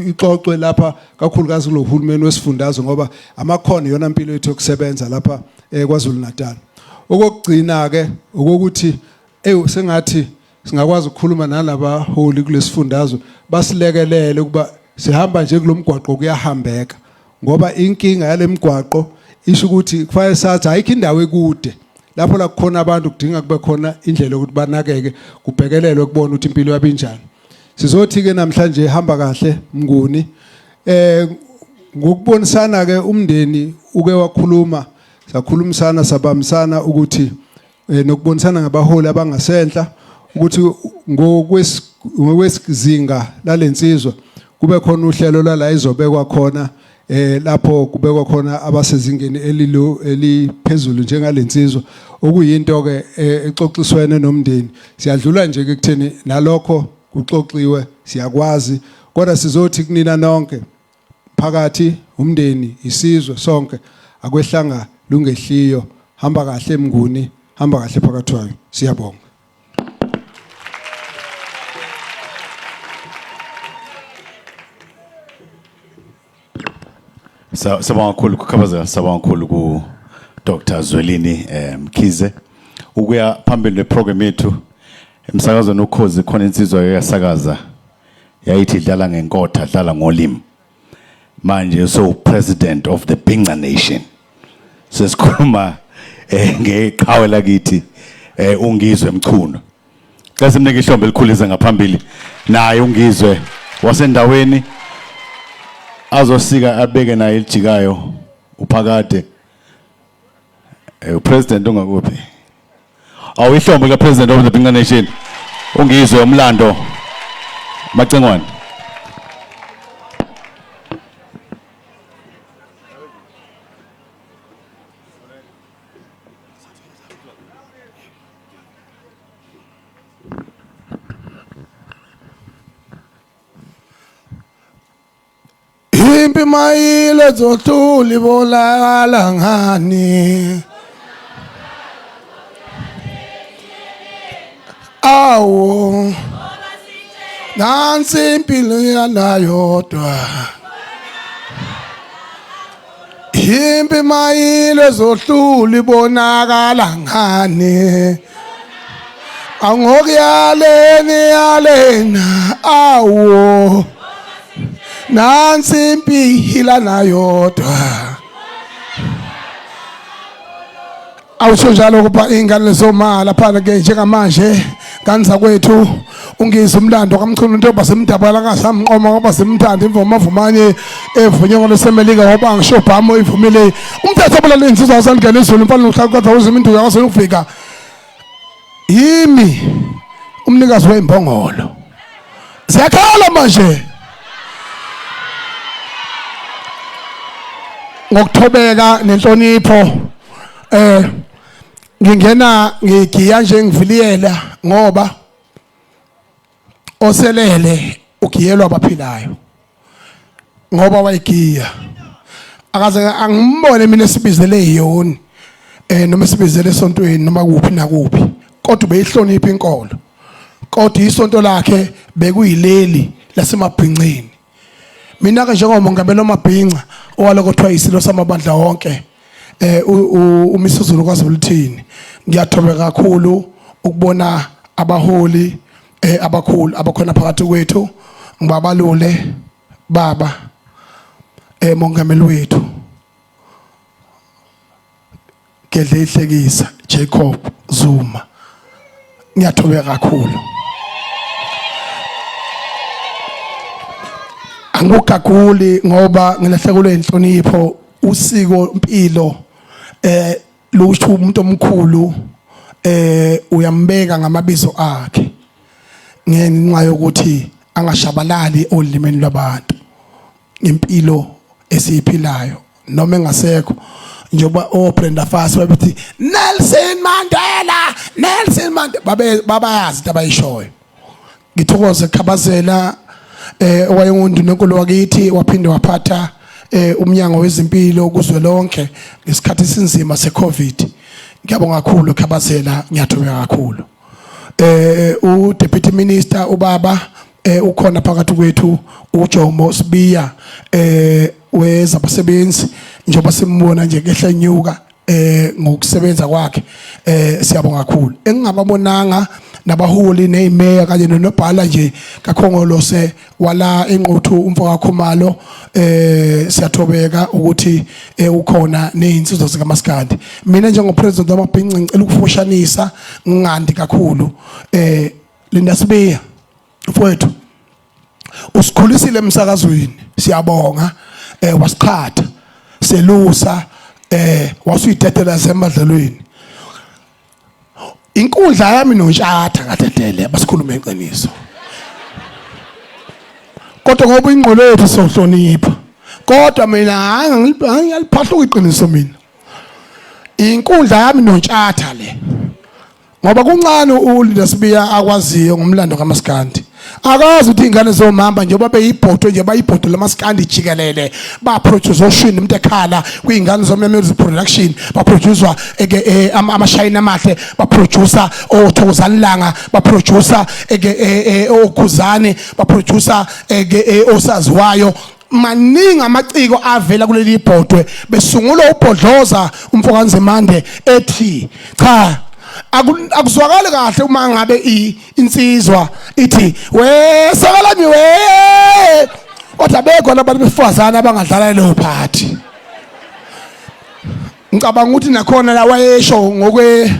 ixoxwe lapha kakhulukazi kulo hulumeni wesifundazwe ngoba amakhono yona impilo yethu yokusebenza lapha kwaZulu Natal. Okugcina ke ukuthi sengathi singakwazi ukukhuluma nalaba holi kulesifundazwe basilekelele ukuba sihamba nje kulomgwaqo kuyahambeka ngoba inkinga yalemgwaqo isho ukuthi kufanele sathi ayikho indawo ekude lapho la kukhona abantu kudinga kube khona indlela yokuthi banakeke kubhekelelwe kubona ukuthi impilo yabo injani. Sizothi ke namhlanje hamba kahle Mnguni. Ngokubonisana ke umndeni uke wakhuluma sakhulumisana sabambisana ukuthi nokubonisana ngabaholi abangasenhla ukuthi ngokwesizinga lalensizwa kube khona uhlelo lala izobekwa khona lapho kubekwa khona abasezingeni eliphezulu njengalensizwa okuyinto ke exoxiswene nomndeni. Siyadlula nje ke kutheni nalokho kuxoxiwe siyakwazi kodwa sizothi kunina nonke phakathi umndeni isizwe sonke akwehlanga lungehliyo. Hamba kahle Mnguni, hamba kahle phakathi kwayo. Siyabonga. Sabonga kakhulu kukhabaza, sabonga kakhulu ku Dr. Zwelini Mkhize. Ukuya phambili neprogram yethu emsakazo noKhozi khona insizwa yasakaza yayithi idlala ngenkotha dlala ngolimi. Manje so president of the Bhinca Nation. Sesikhuluma ngeqhawe lakithi ungizwe Mchunu. Xa simnike ihlombe elikhulisa ngaphambili naye ungizwe wasendaweni azosika abeke naye elijikayo uphakade upresident ungakuphi awihlombe ka president of the Bhinca Nation ungizwe umlando Macingwane. Impi mayile zohluli bolala ngani awo nansi impilo yanayodwa impi mayile zohluli bonakala ngani angokuyaleni yalena awo nansi impila nayodwa awusho njalo kuba ingane zomala phana ke njengamanje ngani zakwethu ungizwe umlando kamchunu ntombi semdabala kasamnqoma ngoba simthanda imvuma avumanye evunywe ngolesemelika ngoba ngisho bhamo ivumile umthetho obulala insizwa wasangena izulu mfana nohlakukatha uzima induku yakwaso ukufika yimi umnikazi weimbongolo siyakhala manje ngokuthobeka nenhlonipho ngingena ngigiya nje ngiviliyela ngoba oselele ugiyelwa abaphilayo ngoba wayigiya akaze angimbone mina sibizele iyoni noma sibizele esontweni noma kuphi nakuphi kodwa beyihlonipha inkolo kodwa isonto lakhe bekuyileli lasemabhincini mina ke njengomongameli wamabhinca owaloko kuthiwa isilo samabandla wonke uMsuzulu kwaZuluthini ngiyathobeka kakhulu ukubona abaholi abakhulu abakhona phakathi kwethu ngibabalule baba mongameli wethu Gedle Ihlekisa Jacob Zuma ngiyathobeka kakhulu angukaguli ngoba ngilahlekelwe inhlonipho usiko impilo lusho umuntu omkhulu uyambeka ngamabizo akhe ngenxa yokuthi angashabalali olimeni lwabantu impilo esiphilayo noma engasekho njengoba oBrenda Fassie babethi Nelson Mandela babayazi into abayishoyo ngithokoze Khabazela owayengundu nenkolo wakithi waphinde waphatha umnyango wezimpilo kuzwelonke ngesikhathi sinzima seCovid ngiyabonga kakhulu Khabazela ngiyathobeka kakhulu uDeputy Minister ubaba ukhona phakathi kwethu uJomo Sibiya wezabasebenzi njengoba simbona nje kehlenyuka ngokusebenza kwakhe siyabonga kakhulu engingababonanga nabaholi nezimeya kanye nonobhala nje kaKhongolose wala enquthu umfoka Khumalo siyathobeka ukuthi ukhona nezinsizwa zikaMaskandi mina njengopresident wamabhinqa ngicela ukufushanisa ngingandi kakhulu Linda Sibiya mfowethu usikhulisile emsakazweni siyabonga wasiqhatha selusa wasuyidedela semadlalweni inkundla yami noNtshatha kaDedele basikhuluma iqiniso kodwa ngoba ingqolo yethu sohlonipha kodwa mina ngiyaliphahla uyiqiniso mina inkundla yami noNtshatha le ngoba kuncane uLinda Sibiya akwaziyo ngomlando kaMaskandi akazi ukuthi ingane zomamba njengoba beyibhodo nje bayibhodo lamaskandi jikelele ba produce oshini umuntu ekhala kuyingane zommemories production ba producer amashayina amahle ba producer oThokozani Langa ba producer oKhuzani ba producer osaziwayo maningi amaciko avela kuleli ibhodwe besungula ubhodloza umfokani Zemande ethi cha akuzwakala kahle uma ngabe insizwa ithi we sakalami we kodwa bekhona abantu besifazana abangadlala leyo party ngicabanga ukuthi nakhona la wayesho ngokwe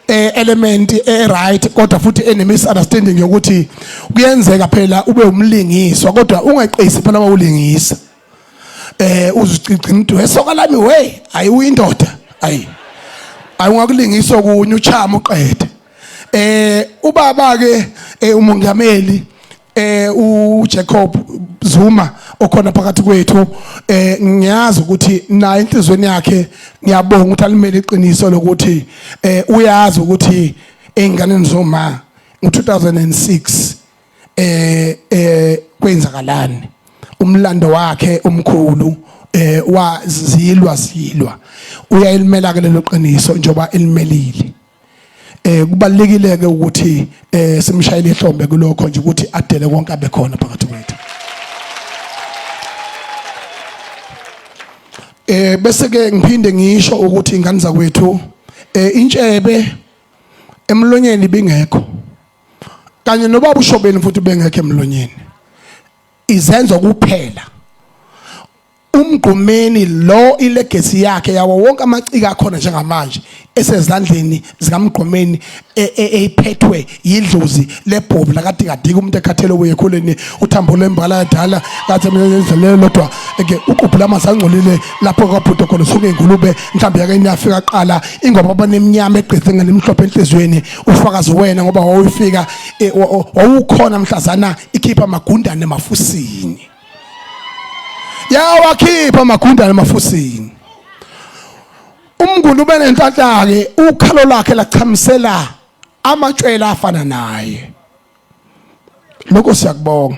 element right kodwa futhi ene misunderstanding yokuthi kuyenzeka phela ube umlingiswa kodwa ungeqisi phela mawulingisa uzicicina into esokalami we ayi uyindoda ayi ayungakulingiswa kunye uchama uqede ubaba ke umongameli uJacob Zuma okhona phakathi kwethu ngiyazi ukuthi na inhlizweni yakhe ngiyabonga ukuthi alimele iqiniso lokuthi uyazi ukuthi einganeni zoma ngo2006 kwenzakalani umlando wakhe omkhulu wazilwa uyayilimela ke lelo qiniso njoba elimelile kubalekile ke ukuthi simshayile ihlombe kulokho nje ukuthi adele konke abe khona phakathi kwethu bese ke ngiphinde ngisho ukuthi ingane zakwethu intshebe emlonyeni bingekho kanye nobaba uShobeni futhi bengekho emlonyeni izenzo kuphela umgqumeni lo ilegacy yakhe yawo wonke amaciko akhona njengamanje esezandleni zikamgqumeni ephethwe yidlozi lebhovu lakade kadika umuntu ekhathele uyekhuleni uthambo lembala dala kathi emenzele lodwa ke uqubhula amazangcolile lapho kwabhudo khona sonke ingulube mhlawumbe yake inafika qala ingoba abanemnyama egqithe ngelimhlophe enhlizweni ufakazi wena ngoba wawufika wawukhona mhlazana ikhipha magundane emafusini yawakhipha amagundane emafusini umngulube nenhlanhla ke ukhalo lakhe lachamisela amatshela afana naye lokho siyakubonga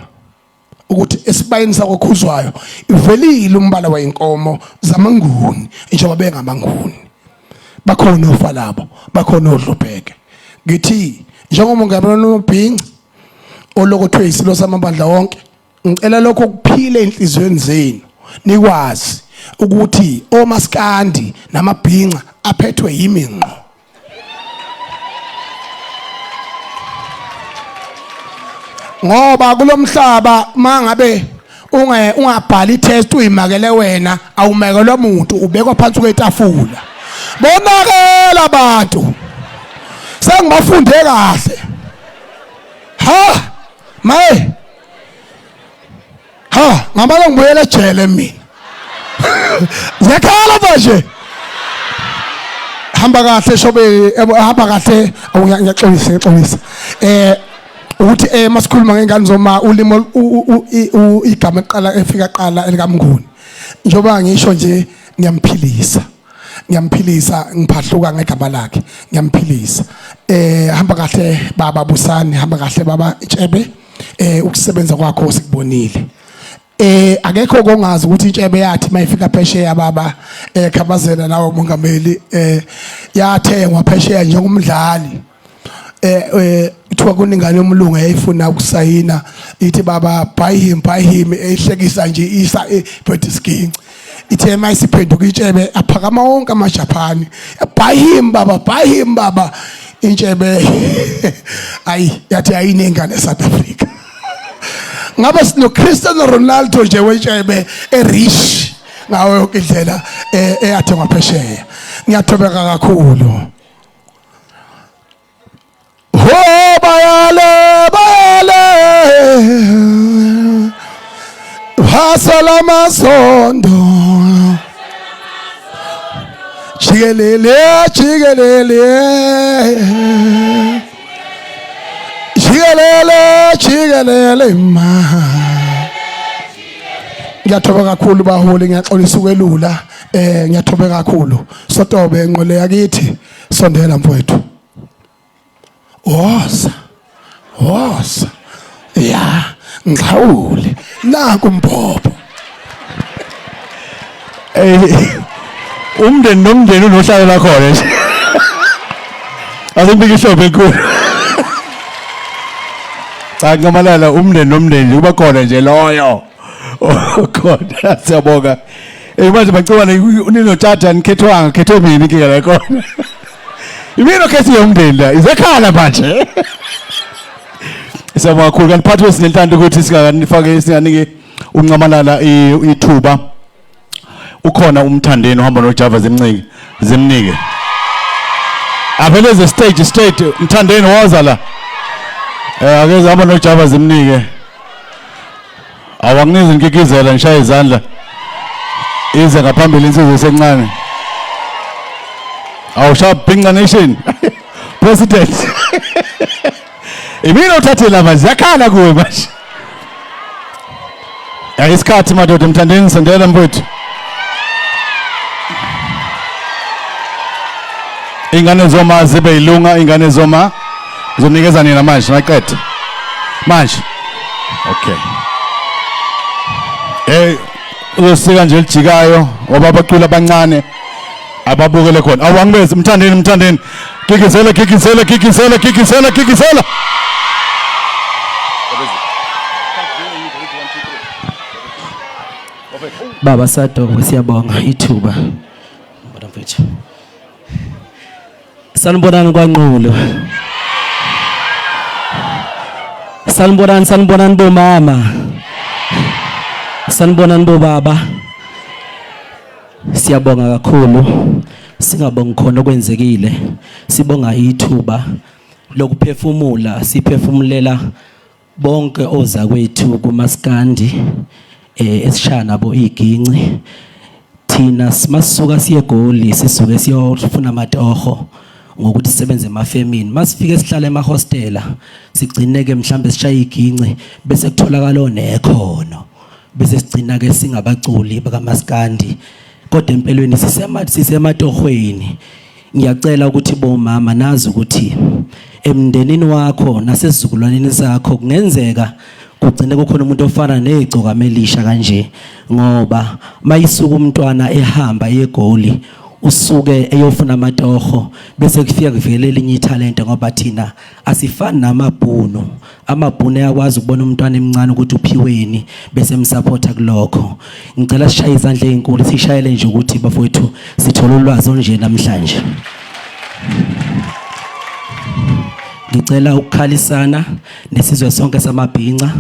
ukuthi esibayeni sakokhuzwayo ivelile umbala weinkomo zamanguni njengoba bengamanguni bakhona ofalabo bakhona odlubheke ngithi njengomongameli noBhinca olokothwe isilo samabandla wonke ngicela lokho kuphile enhlizweni zenu nikwazi ukuthi omaskandi namabhinqa aphethwe yiminqo ngoba kulomhlaba mangabe ungabhala itest uyimakele wena awumekelwa umuntu ubekwa phansi kwetafula bonakela abantu sengibafunde kahle ha maye ha ngabala ngibuyela ejele mina yakhala manje hamba kahle shobe hamba kahle ngiyaxolisa ukuthi masikhuluma ngengane zoma ulimo igama eqala efika qala elikamnguni njoba ngisho nje ngiyamphilisa ngiphahluka ngegama lakhe ngiyamphilisa hamba kahle baba Busani hamba kahle baba Ntshebe ukusebenza kwakho sikubonile akekho kongazi ukuthi Ntshebe yathi mayifika phesheya baba khabazela nawo mongameli yathengwa phesheya njengomdlali kuthiwa kuningane umlungu eyayifuna ukusayina ithi baba buy him ehlekisa nje isa eBritish ithe mayisiphenduka Ntshebe aphakama wonke amaJapani buy him baba Ntshebe ayi yathi ayinengane eSouth Africa ngabe sino Cristiano Ronaldo nje weNtshebe erich ngawo yonke indlela eyathengwa phesheya ngiyathobeka kakhulu bayale hasala masondo jikelele ma ngiyathoba kakhulu baholi ngiyaxolisa ukwelula ngiyathoba kakhulu sotobe enqole yakithi sondela mfowethu woza ya ngixawule naku mphopho umndeni nomndeni unohlalo lakhona nje asimbikisho benkulu cha ngamalala umndeni nomndeni kuba khona nje loyo khona siyabonga manje bacabana ninothatha nikhethwanga khethwe mina inkinga la khona imini okhethi yomndeni la izekhala manje siyabonga kakhulu kanti phathi wesinenhlando ukuthi singanike uncamalala ithuba ukhona umthandeni uhamba noJava zimnike apheleze stage mthandeni woza la akeze hamba noJava zimnike awanginizi nkikizela ngishaya izandla ize ngaphambili insizwe esencane awushaya Bhinca Nation president imina uthathela manje yakhala kuwe manje isikhathi madoda mthandeni sondela mfowethu ingane zoma zibe ilunga ingane zoma zonikeza nina manje naqedwe manje okay uzosika nje lijikayo ngoba abacula abancane ababukele khona awangibeze mthandeni kikizela Baba Sadoko siyabonga ithuba mbona mfethu sanibonani kwaNqulo sanibonani bomama sanibonani bobaba Siyabonga kakhulu. Singabonga khona okwenzekile. Sibonga ithuba lokuphefumula, siphefumulela bonke oza kwethu kuMaskandi esishaya nabo iginci. Thina masisuka siye eGoli sisuke siyofuna amatoho ngokuthi sisebenze emafemini. Masifike sihlala emahostela sigcine ke mhlambe sishaya iginci bese kutholakala onekhono. Bese sigcina ke singabaculi bakaMaskandi. Kodwa empelweni sisematohweni. Ngiyacela ukuthi bomama nazi ukuthi emndenini wakho nasesizukulwaneni sakho kungenzeka kugcine kukhona umuntu ofana negcoka melisha kanje ngoba mayisuka umntwana ehamba eGoli usuke eyofuna amatoho bese kufika kuvelela elinye italente ngoba thina asifani namabhunu. Amabhunu ayakwazi ukubona umntwana emncane ukuthi uphiweni bese emsupporta kulokho. Ngicela sishaye izandla ezinkulu sishayele nje ukuthi bafowethu sithola ulwazi onje namhlanje. Ngicela ukukhalisana nesizwe sonke samabhinca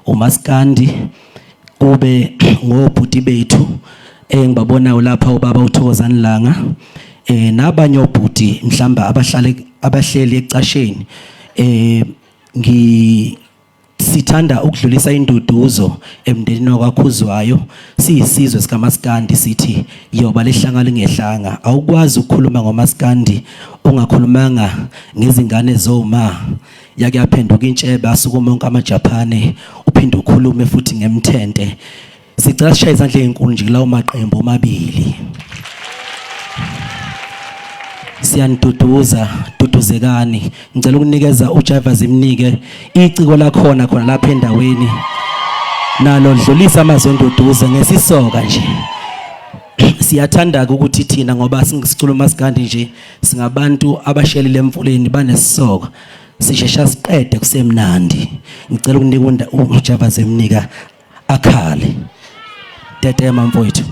uMaskandi kube ngobhuti bethu engibabonayo lapha ubaba uThokozani Langa nabanye obhuti mhlamba abahleli ecasheni sithanda ukudlulisa induduzo emndenini wakwaKhuzwayo. Siyisizwe sikaMaskandi sithi yoba lehlanga lingehlanga. Awukwazi ukukhuluma ngoMaskandi ungakhulumanga ngezingane zoma. Yake yaphenduka intshebe asukuma onke amaJapane uphinde ukhulume futhi ngemthente. Sicela sishaye izandla ezinkulu nje lawo maqembu amabili. Siyanduduza duduzekani. Ngicela ukunikeza uJava Zimnike iciko lakhona khona lapha endaweni. Nalo dlulisa amazwi enduduzo ngesisoka nje. Siyathanda ukuthi thina ngoba singicula uMaskandi nje singabantu abashelile emfuleni banesisoka. Sishesha siqede kusemnandi. Ngicela ukunika uJava Zimnika akhale. Tete mamfowethu.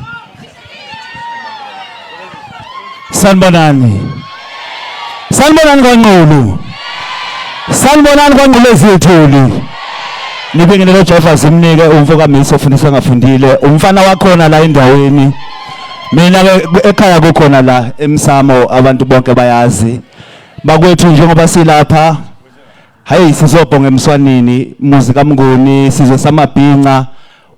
Sanibonani. Sanibonani kwaNqulu. Sanibonani kwaNqulu ezithuli. Nibingelele uJava Zimnike umfoka Misi ofundisa ngafundile. Umfana wakhona la endaweni. Mina ekhaya kukhona la eMsamo abantu bonke bayazi. Bakwethu njengoba silapha hayi sizobonga emswanini muzi kaMnguni sizwe samabhinqa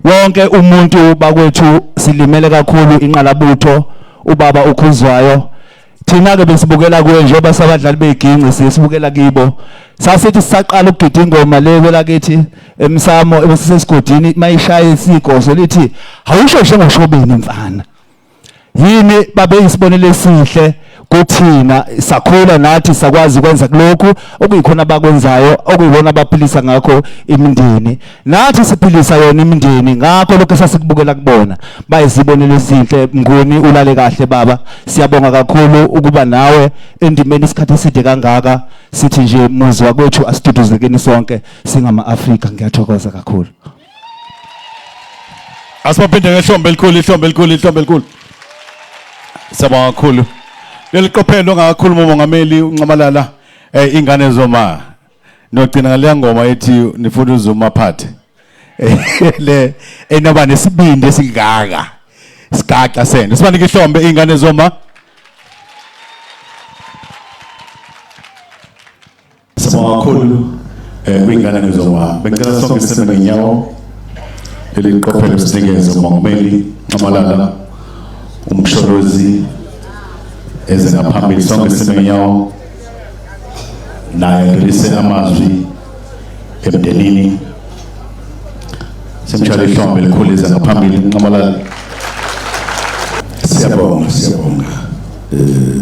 wonke umuntu bakwethu silimele kakhulu inqalabutho ubaba uKhuzwayo. Thina ke besibukela kuwe njengoba sabadlali beginci sisibukela kibo. Sasithi sisaqala ukugida ingoma le kwelakithi eMsamo ebesisesigodini mayishaya isigozo lithi awusho njengoshobeni mfana. Yini babe isibonele esihle kuthina sakhula nathi sakwazi ukwenza lokhu okuyikhona abakwenzayo okuyibona abaphilisa ngakho imindeni. Nathi siphilisa yona imindeni ngakho lokho sasikubukela kubona. Bayizibonele esihle Mnguni ulale kahle baba. Siyabonga kakhulu ukuba nawe endimeni isikhathi eside kangaka. Sithi nje muzi wakwethu asiduduzekeni sonke singama Afrika. Ngiyathokoza kakhulu. Asibaphinde ngehlombe elikhulu. Siyabonga kakhulu. Leliqophelo ngakhuluma umongameli uNcamalala ingane zoma. Nogcina ngale ngoma ethi nifuna uzuma phathe. Le enoba nesibindi esingaka. Sigaxa sene. Sibanike ihlombe ingane zoma. Siyabonga kakhulu kwingane zoma. Bengicela sonke siseme ngenyawo. Leliqophelo sinikeze umongameli uNcamalala umsholozi ezengaphambili sonke simenyawo naye ngelise amazwi emndenini simtshale ihlombe elikhulu ezengaphambili uNcamalala. Siyabonga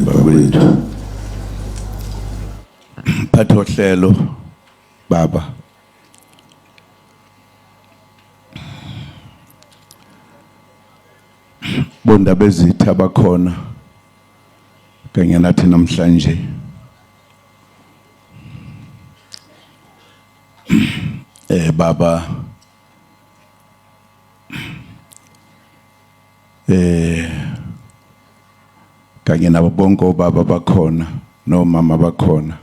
bakwethu phatho hlelo baba. Bonda bezitha bakhona kanye nathi namhlanje. Baba kanye nabo bonke obaba bakhona nomama bakhona.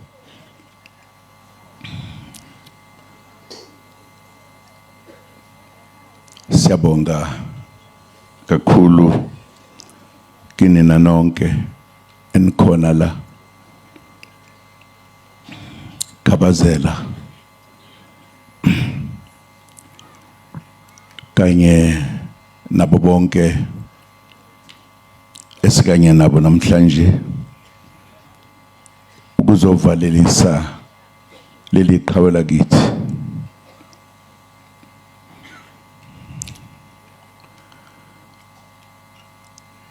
Siyabonga kakhulu kini nanonke enikhona la Kabazela kanye nabo bonke esikanye nabo namhlanje ukuzovalelisa leli qhawe lakithi.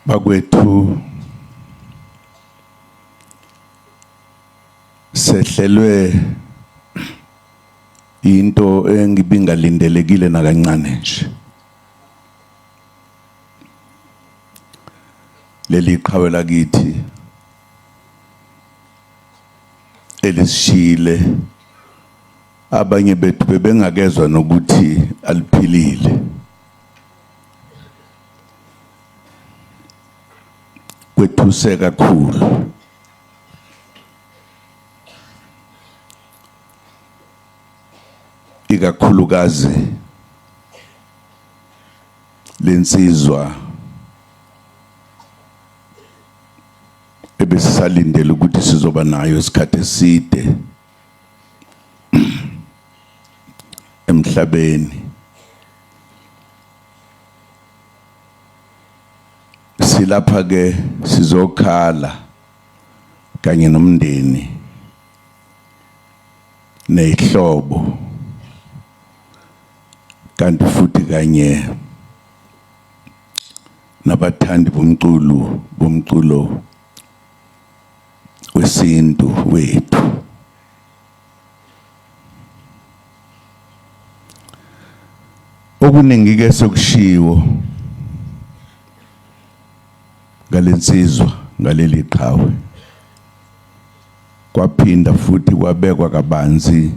Bakwethu sehlelwe into engibingalindelekile nakancane nje. Leli qhawe lakithi elisishile abanye bethu bebengakezwa nokuthi aliphilile. Kwethuse kakhulu. Ikakhulukazi lensizwa ebesisalindele ukuthi sizoba nayo isikhathi eside emhlabeni. Silapha ke sizokhala kanye nomndeni nezihlobo kanti futhi kanye nabathandi bomculo wesintu wethu. Okuningi ke sokushiwo ngalensizwa ngaleli qhawe kwaphinda futhi kwabekwa kabanzi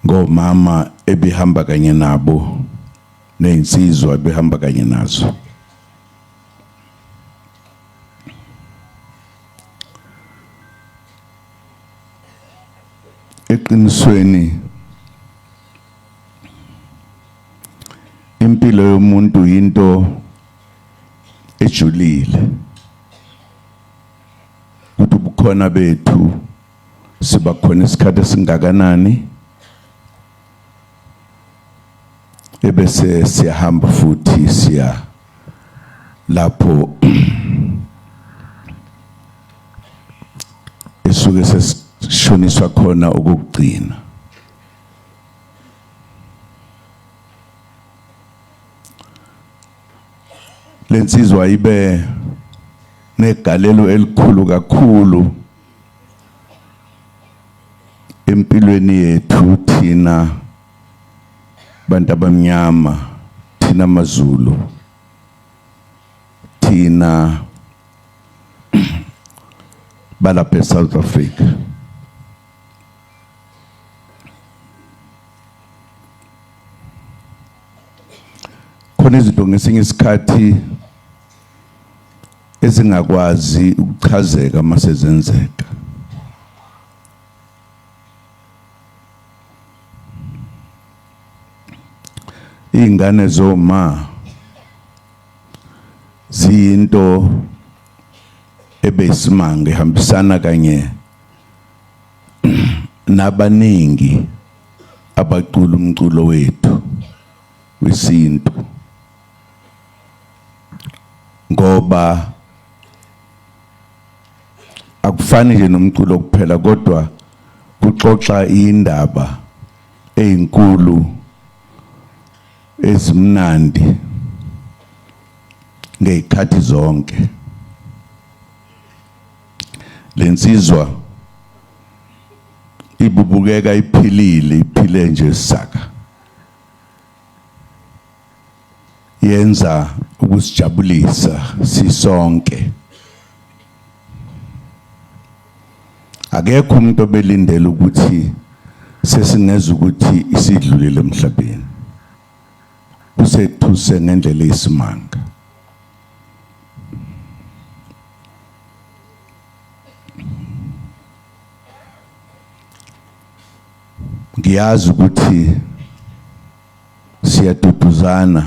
ngomama ebehamba kanye nabo neinsizwa ebehamba kanye nazo. Eqinisweni impilo yomuntu into ejulile. Kuthi ubukhona bethu sibakhona isikhathi singakanani ebese siyahamba futhi siya lapho esuke sesishoniswa khona ukugcina. Lensizwa ibe negalelo elikhulu kakhulu empilweni yethu thina bantu abamnyama, thina maZulu, thina balapha eSouth Africa. Khona izinto ngesinye isikhathi ezingakwazi ukuchazeka mase zenzeka. Ingane zoma zinto ebesimanga ehambisana kanye nabaningi abacula umculo wethu wesintu, ngoba akufani nje nomculo kuphela kodwa kuxoxa indaba ezinkulu ezimnandi ngezikhathi zonke. Lensizwa ibubukeka iphile nje saka, yenza ukusijabulisa sisonke. Akekho umuntu obelindele ukuthi sesingeza ukuthi isidlulile emhlabeni. Usethuse ngendlela eyisimanga. Ngiyazi ukuthi siyaduduzana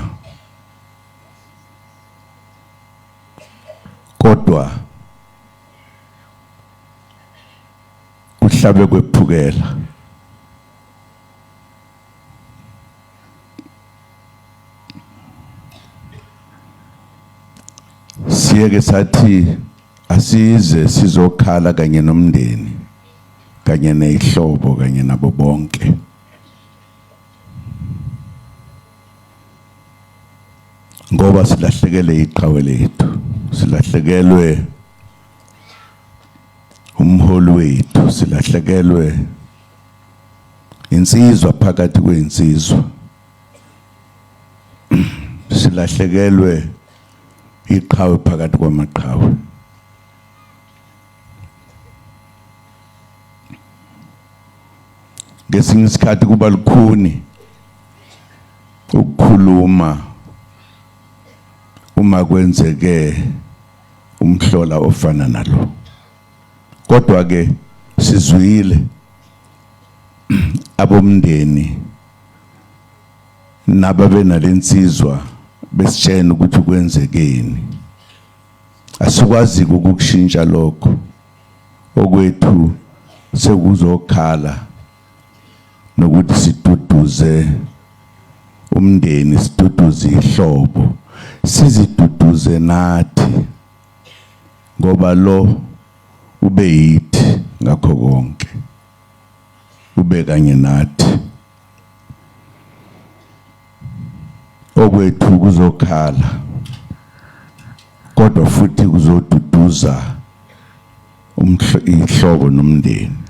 kodwa uhlabe kwephukela siyeke sathi asize sizokhala kanye nomndeni kanye nezihlobo kanye nabo bonke ngoba silahlekele iqhawe lethu silahlekelwe umholi wethu silahlekelwe insizwa phakathi kweinsizwa silahlekelwe iqhawe phakathi kwamaqhawe ngesinye isikhathi kuba lukhuni ukukhuluma uma kwenzeke umhlola ofana nalo kodwa ke sizwile abomndeni nababe nalensizwa besitshena ukuthi kwenzekeni asikwazi ukukushintsha lokho okwethu sekuzokhala nokuthi siduduze umndeni siduduze ihlobo siziduduze nathi ngoba lo ube yithi ngakho konke ube kanye nathi okwethu kuzokhala kodwa futhi kuzoduduza ihlobo nomndeni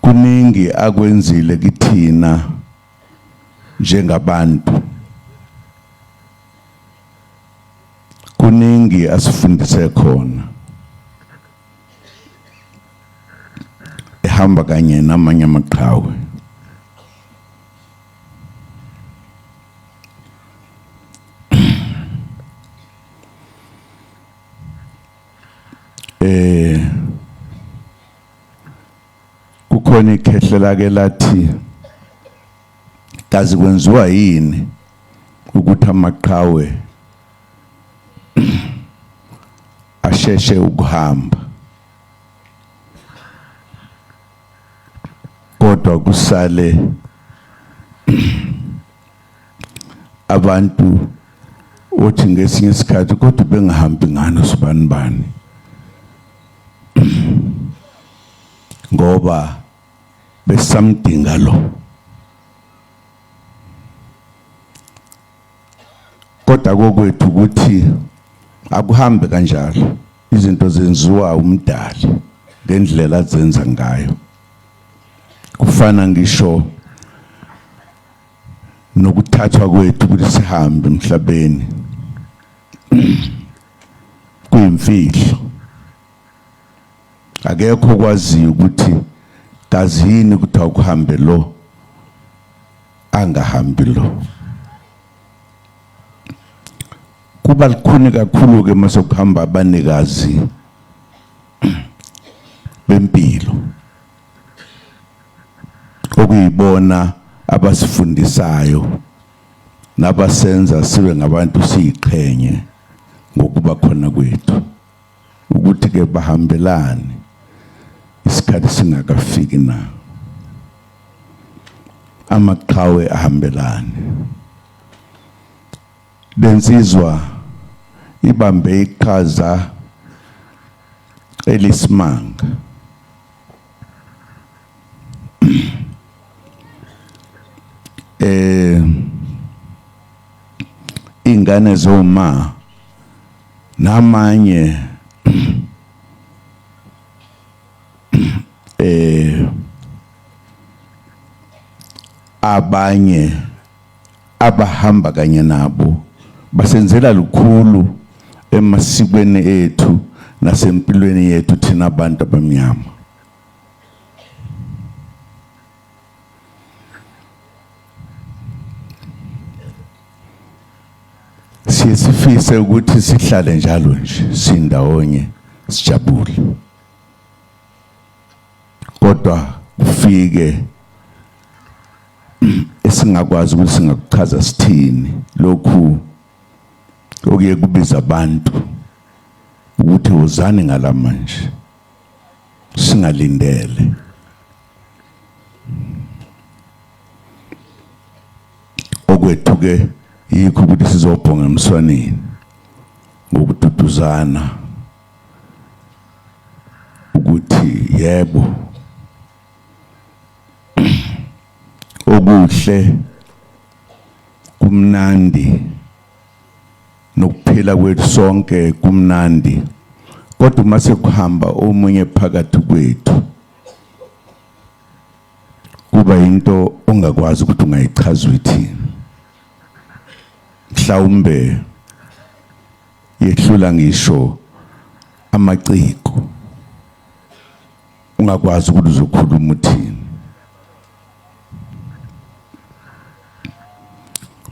kuningi akwenzile kithina njengabantu kuningi asifundise khona ehamba kanye namanye amaqhawe kukhona ikhehlela ke lathi kazi kwenziwa yini ukuthi amaqhawe asheshe ukuhamba kodwa kusale abantu othi ngesinye isikhathi kodwa bengahambi ngano sibanibani ngoba besamdinga lo kodwa kokwethu ukuthi akuhambe kanjalo izinto zenziwa umdali ngendlela azenza ngayo kufana ngisho nokuthathwa kwethu ukuthi sihambe emhlabeni kuyimfihlo akekho okwaziyo ukuthi kazi yini ukuthi akuhambe lo angahambi lo kuba lukhuni kakhulu ke mase kuhamba abanikazi bempilo okuyibona abasifundisayo nabasenza sibe ngabantu siyiqhenye ngokuba khona kwethu ukuthi ke bahambelane isikhathi singakafiki na amaqhawe ahambelane lensizwa ibambe iqhaza elisimanga ingane zoma namanye abanye abahamba kanye nabo basenzela lukhulu emasikweni ethu nasempilweni yethu thina abantu abamnyama sifise ukuthi sihlale njalo nje sindawonye sijabule kodwa kufike esingakwazi ukuthi singakuchaza sithini lokhu okuye kubiza abantu ukuthi uzani ngalamanje singalindele. Okwethu-ke yikho ukuthi sizobhonga emswaneni ngokududuzana ukuthi yebo okuhle kumnandi nokuphila kwethu sonke kumnandi, kodwa uma sekuhamba omunye phakathi kwethu kuba into ongakwazi ukuthi ungayichaza uthini. Mhlawumbe yehlula ngisho amaciko, ungakwazi ukuthi uzokhuluma uthini.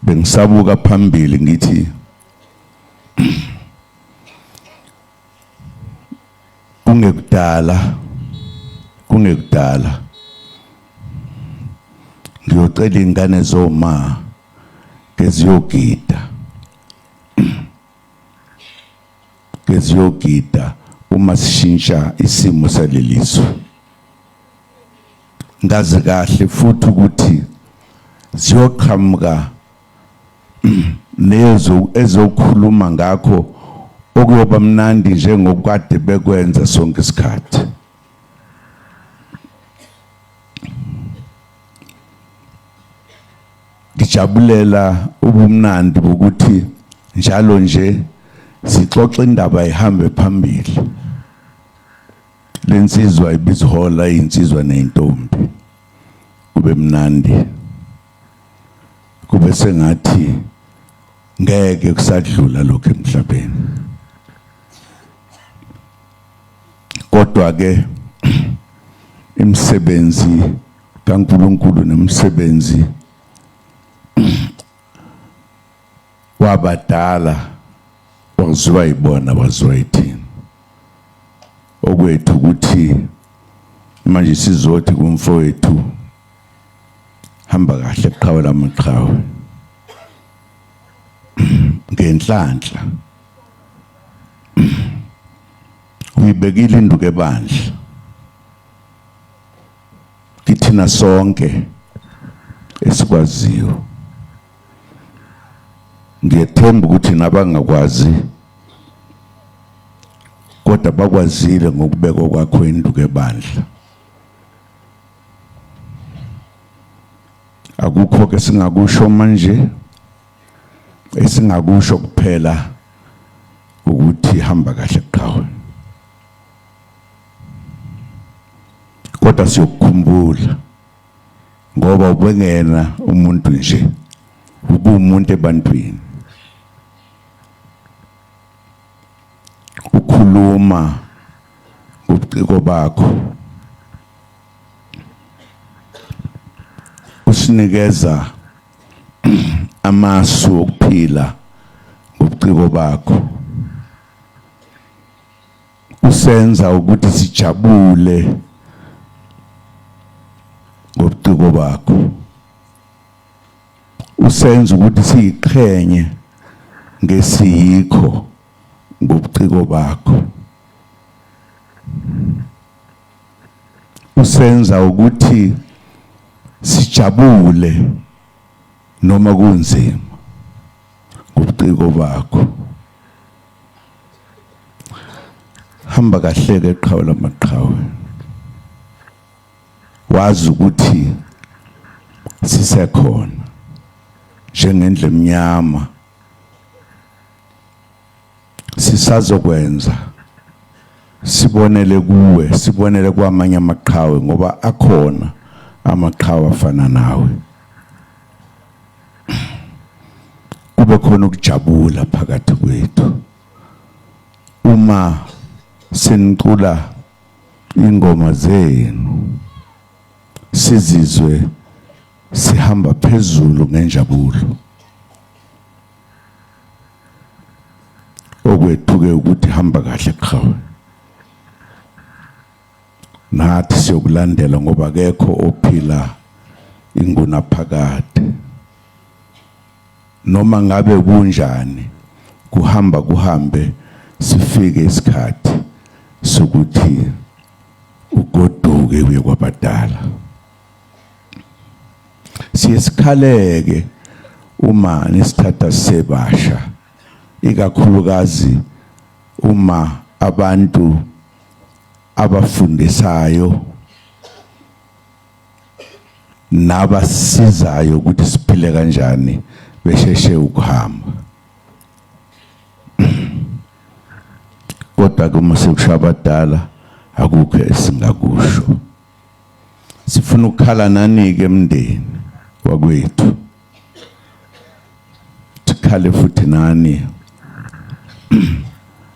Bengisabuka phambili ngithi kungekudala ngiyocela ingane zoma keziyogida uma sishintsha isimo saleliso. Ngazi kahle futhi ukuthi ziyoqhamuka nezo ezokhuluma ngakho okuyoba mnandi njengokade bekwenza sonke isikhathi. Ngijabulela ubumnandi bokuthi njalo nje sixoxe indaba ihambe phambili. Lensizwa ibizihola insizwa nentombi kube mnandi, kube sengathi ngeke kusadlula lokho emhlabeni. Kodwa ke imisebenzi kaNkulunkulu nemsebenzi wabadala waziwa ibona waziwa yithini. Okwethu ukuthi manje sizothi kumfowethu hamba kahle eqhawe lamaqhawe ngenhlanhla uyibekile induku ebandla kithina sonke esikwaziyo. Ngiyethemba ukuthi nabangakwazi kodwa bakwazile ngokubekwa kwakho induku ebandla. Akukho ke singakusho manje, esingakusho kuphela ukuthi hamba kahle eqhawe, kodwa siyokukhumbula ngoba ubengena umuntu nje, ubumuntu ebantwini, ukhuluma ngobuciko bakho, usinikeza amasu okuphila ngobuciko bakho, usenza ukuthi sijabule ngobuciko bakho, usenza ukuthi siyiqhenye ngesiyikho ngobuciko bakho, usenza ukuthi sijabule noma kunzima ngobuciko bakho. Hamba kahle ke eqhawe lamaqhawe, wazi ukuthi sisekhona njengendle emnyama, sisazokwenza sibonele kuwe, sibonele kwamanye amaqhawe ngoba akhona amaqhawe afana nawe. Kube khona ukujabula phakathi kwethu uma sinicula ingoma zenu, sizizwe sihamba phezulu ngenjabulo. Okwethu ke ukuthi hamba kahle eqhawe nathi siyokulandela ngoba akekho ophila ingunaphakade. Noma ngabe kunjani kuhambe sifike isikhathi sokuthi ugoduke uye kwabadala. Siyesikhaleke uma nesithatha sebasha, ikakhulukazi uma abantu abafundisayo nabasizayo ukuthi siphile kanjani besheshe ukuhamba. Kodwa kuma sekushabadala akukho esingakusho. Sifuna ukukhala nani ke emndeni wakwethu. Sikhale futhi nani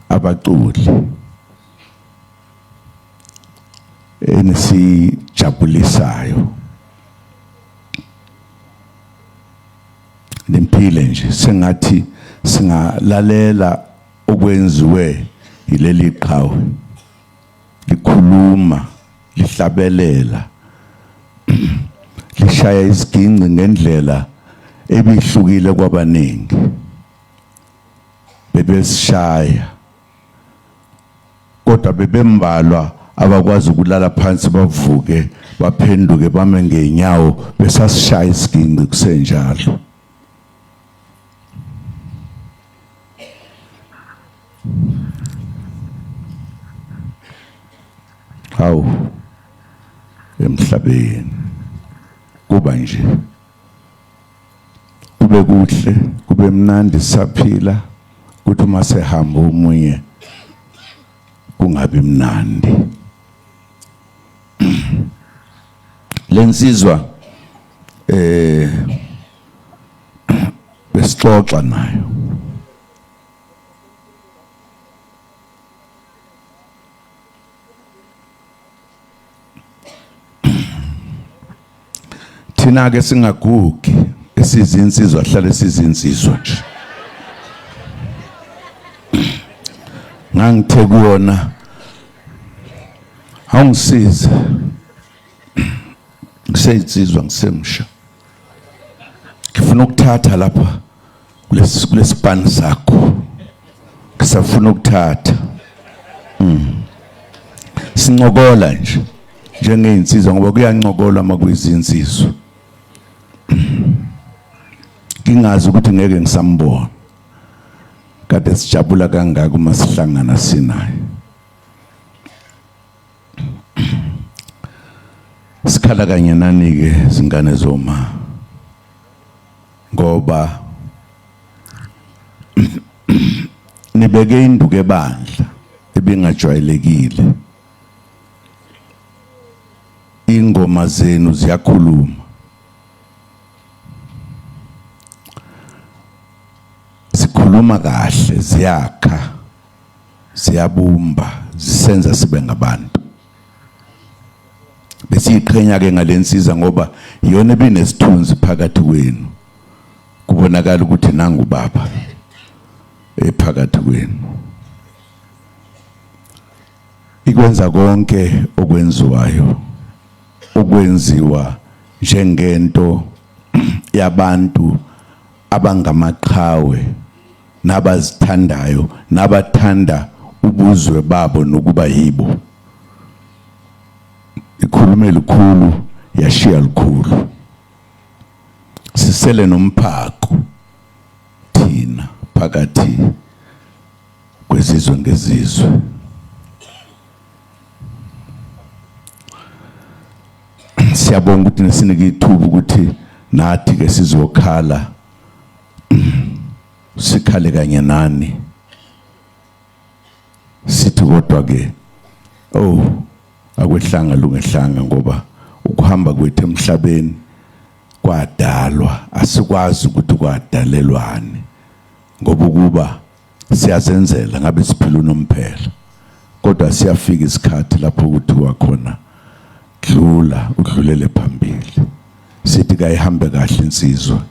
abaculi enisijabulisayo. Niphile nje sengathi singalalela okwenziwe yileli qhawe, likhuluma, lihlabelela, lishaya isiginci ngendlela ebihlukile kwabaningi. Bebesishaya kodwa bebembalwa abakwazi ukulala phansi bavuke baphenduke bame ngeenyawo besasishaya isiginci kusenjalo. Hawu emhlabeni kuba nje kube kuhle kube mnandi saphila kuthi uma sehamba umunye kungabi mnandi. Lensizwa besixoxa nayo thina ke singagugi esizinsizwa hlale sizinsizwa nje. Ngangithe kuyona awungisize ngisenzizwa ngisemsha, ngifuna ukuthatha lapha kulesipani sakho, ngisafuna ukuthatha. Sincokola nje njengeinsizwa ngoba kuyancokolwa makuyizinsizwa. Ngingazi ukuthi ngeke ngisambona kade sijabula kangaka uma sihlangana sinaye. Sikhala kanye nani ke zingane zoma ngoba nibeke induku ebandla ebingajwayelekile. Ingoma zenu ziyakhuluma, zikhuluma kahle, ziyakha, ziyabumba, zisenza sibe ngabantu. Besiyiqhenya ke ngalensiza ngoba iyona ebinesithunzi phakathi kwenu. Kubonakala ukuthi nangu baba phakathi kwenu. Ikwenza konke okwenziwayo okwenziwa njengento yabantu abangamaqhawe nabazithandayo nabathanda ubuzwe babo nokuba yibo. Ikhulume likhulu yashiya likhulu. Sisele nomphako thina phakathi kwezizwe ngezizwe. Siyabonga ukuthi nesinike ithuba ukuthi nathi ke sizokhala sikhale kanye nani. Sithi kodwa ke akwehlanga lungehlanga ngoba ukuhamba kwethu emhlabeni kwadalwa, asikwazi ukuthi kwadalelwane ngoba ukuba siyazenzela ngabe siphila unomphela. Kodwa siyafika isikhathi lapho ukuthi wakhona dlula udlulele phambili. Sithi kayihambe kahle insizwa.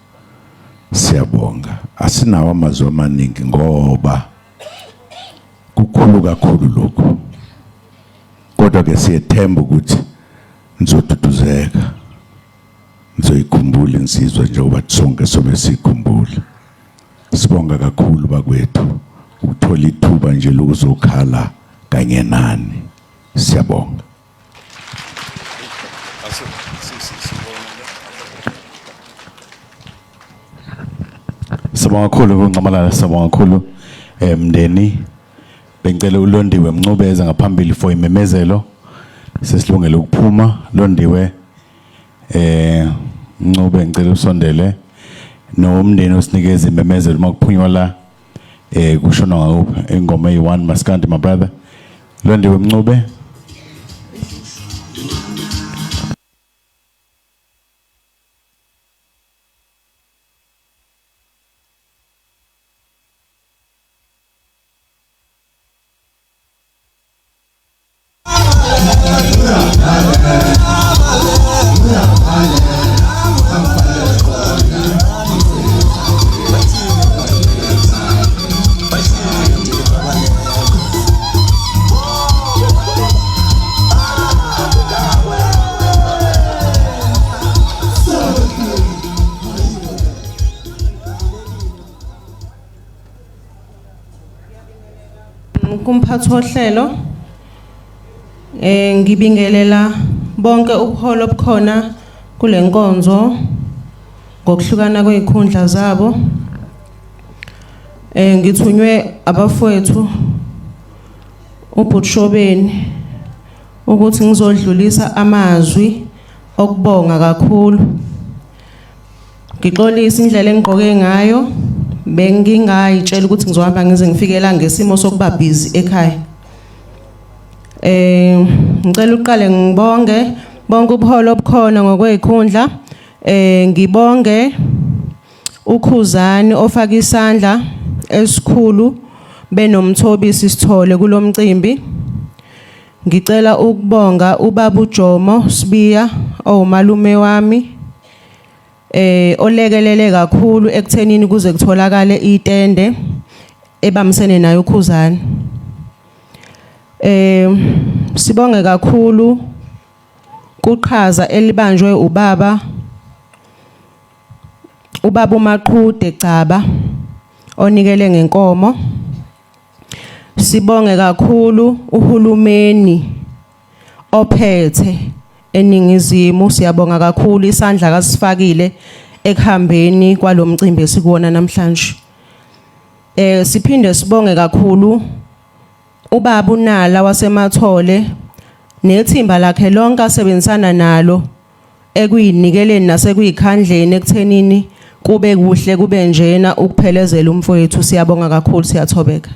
Siyabonga. Asinawo amazwi amaningi ngoba kukhulu kakhulu lokho. kodwa ke siyethemba ukuthi nizoduduzeka nizoyikhumbula insizwa njengoba sonke sobe sikhumbula. Sibonga kakhulu bakwethu ukuthola ithuba nje lokuzokhala kanye nani. Siyabonga. Sibonga kakhulu uNcamalala, sibonga kakhulu mndeni. Bengicela uLondiwe Mncubeza ngaphambili for imemezelo. Sesilungele ukuphuma. Londiwe Mncube ngicela usondele nomndeni osinikeza imemezelo makuphunywa la kushona ngakuphi ingoma eyi1 Maskandi my brother. Londiwe Mncube. Kumphathi wohlelo ngibingelela bonke ubuholo obukhona kule nkonzo ngokuhlukana kwezikhundla zabo. Ngithunywe abafowethu uButshobeni ukuthi ngizodlulisa amazwi okubonga kakhulu. Ngixolisa indlela engigqoke ngayo. Bengingayitshela ukuthi ngizohamba ngize ngifikela ngesimo sokuba busy ekhaya. Ngicela uqale ngibonge bonke ubuholo obukhona ngokwezikhundla. Ngibonge uKhuzani ofaka isandla esikhulu benomthobisi Sithole kulomcimbi. Ngicela ukubonga ubaba uJomo Sibiya owumalume wami. Olekelele kakhulu ekuthenini kuze kutholakale itende ebamsene nayo uKhuzani. Sibonge kakhulu kuqhaza elibanjwe ubaba uMaqhude Gcaba onikele ngenkomo. Sibonge kakhulu uhulumeni ophethe eningizimu. Siyabonga kakhulu isandla kasifakile ekuhambeni kwalomcimbi esikuwona namhlanje. Siphinde sibonge kakhulu ubaba uNala waseMathole nethimba lakhe lonke asebenzisana nalo ekuyinikeleni nasekuyikhandleni ekuthenini kube kuhle kube njena ukuphelezela umfowethu. Siyabonga kakhulu, siyathobeka.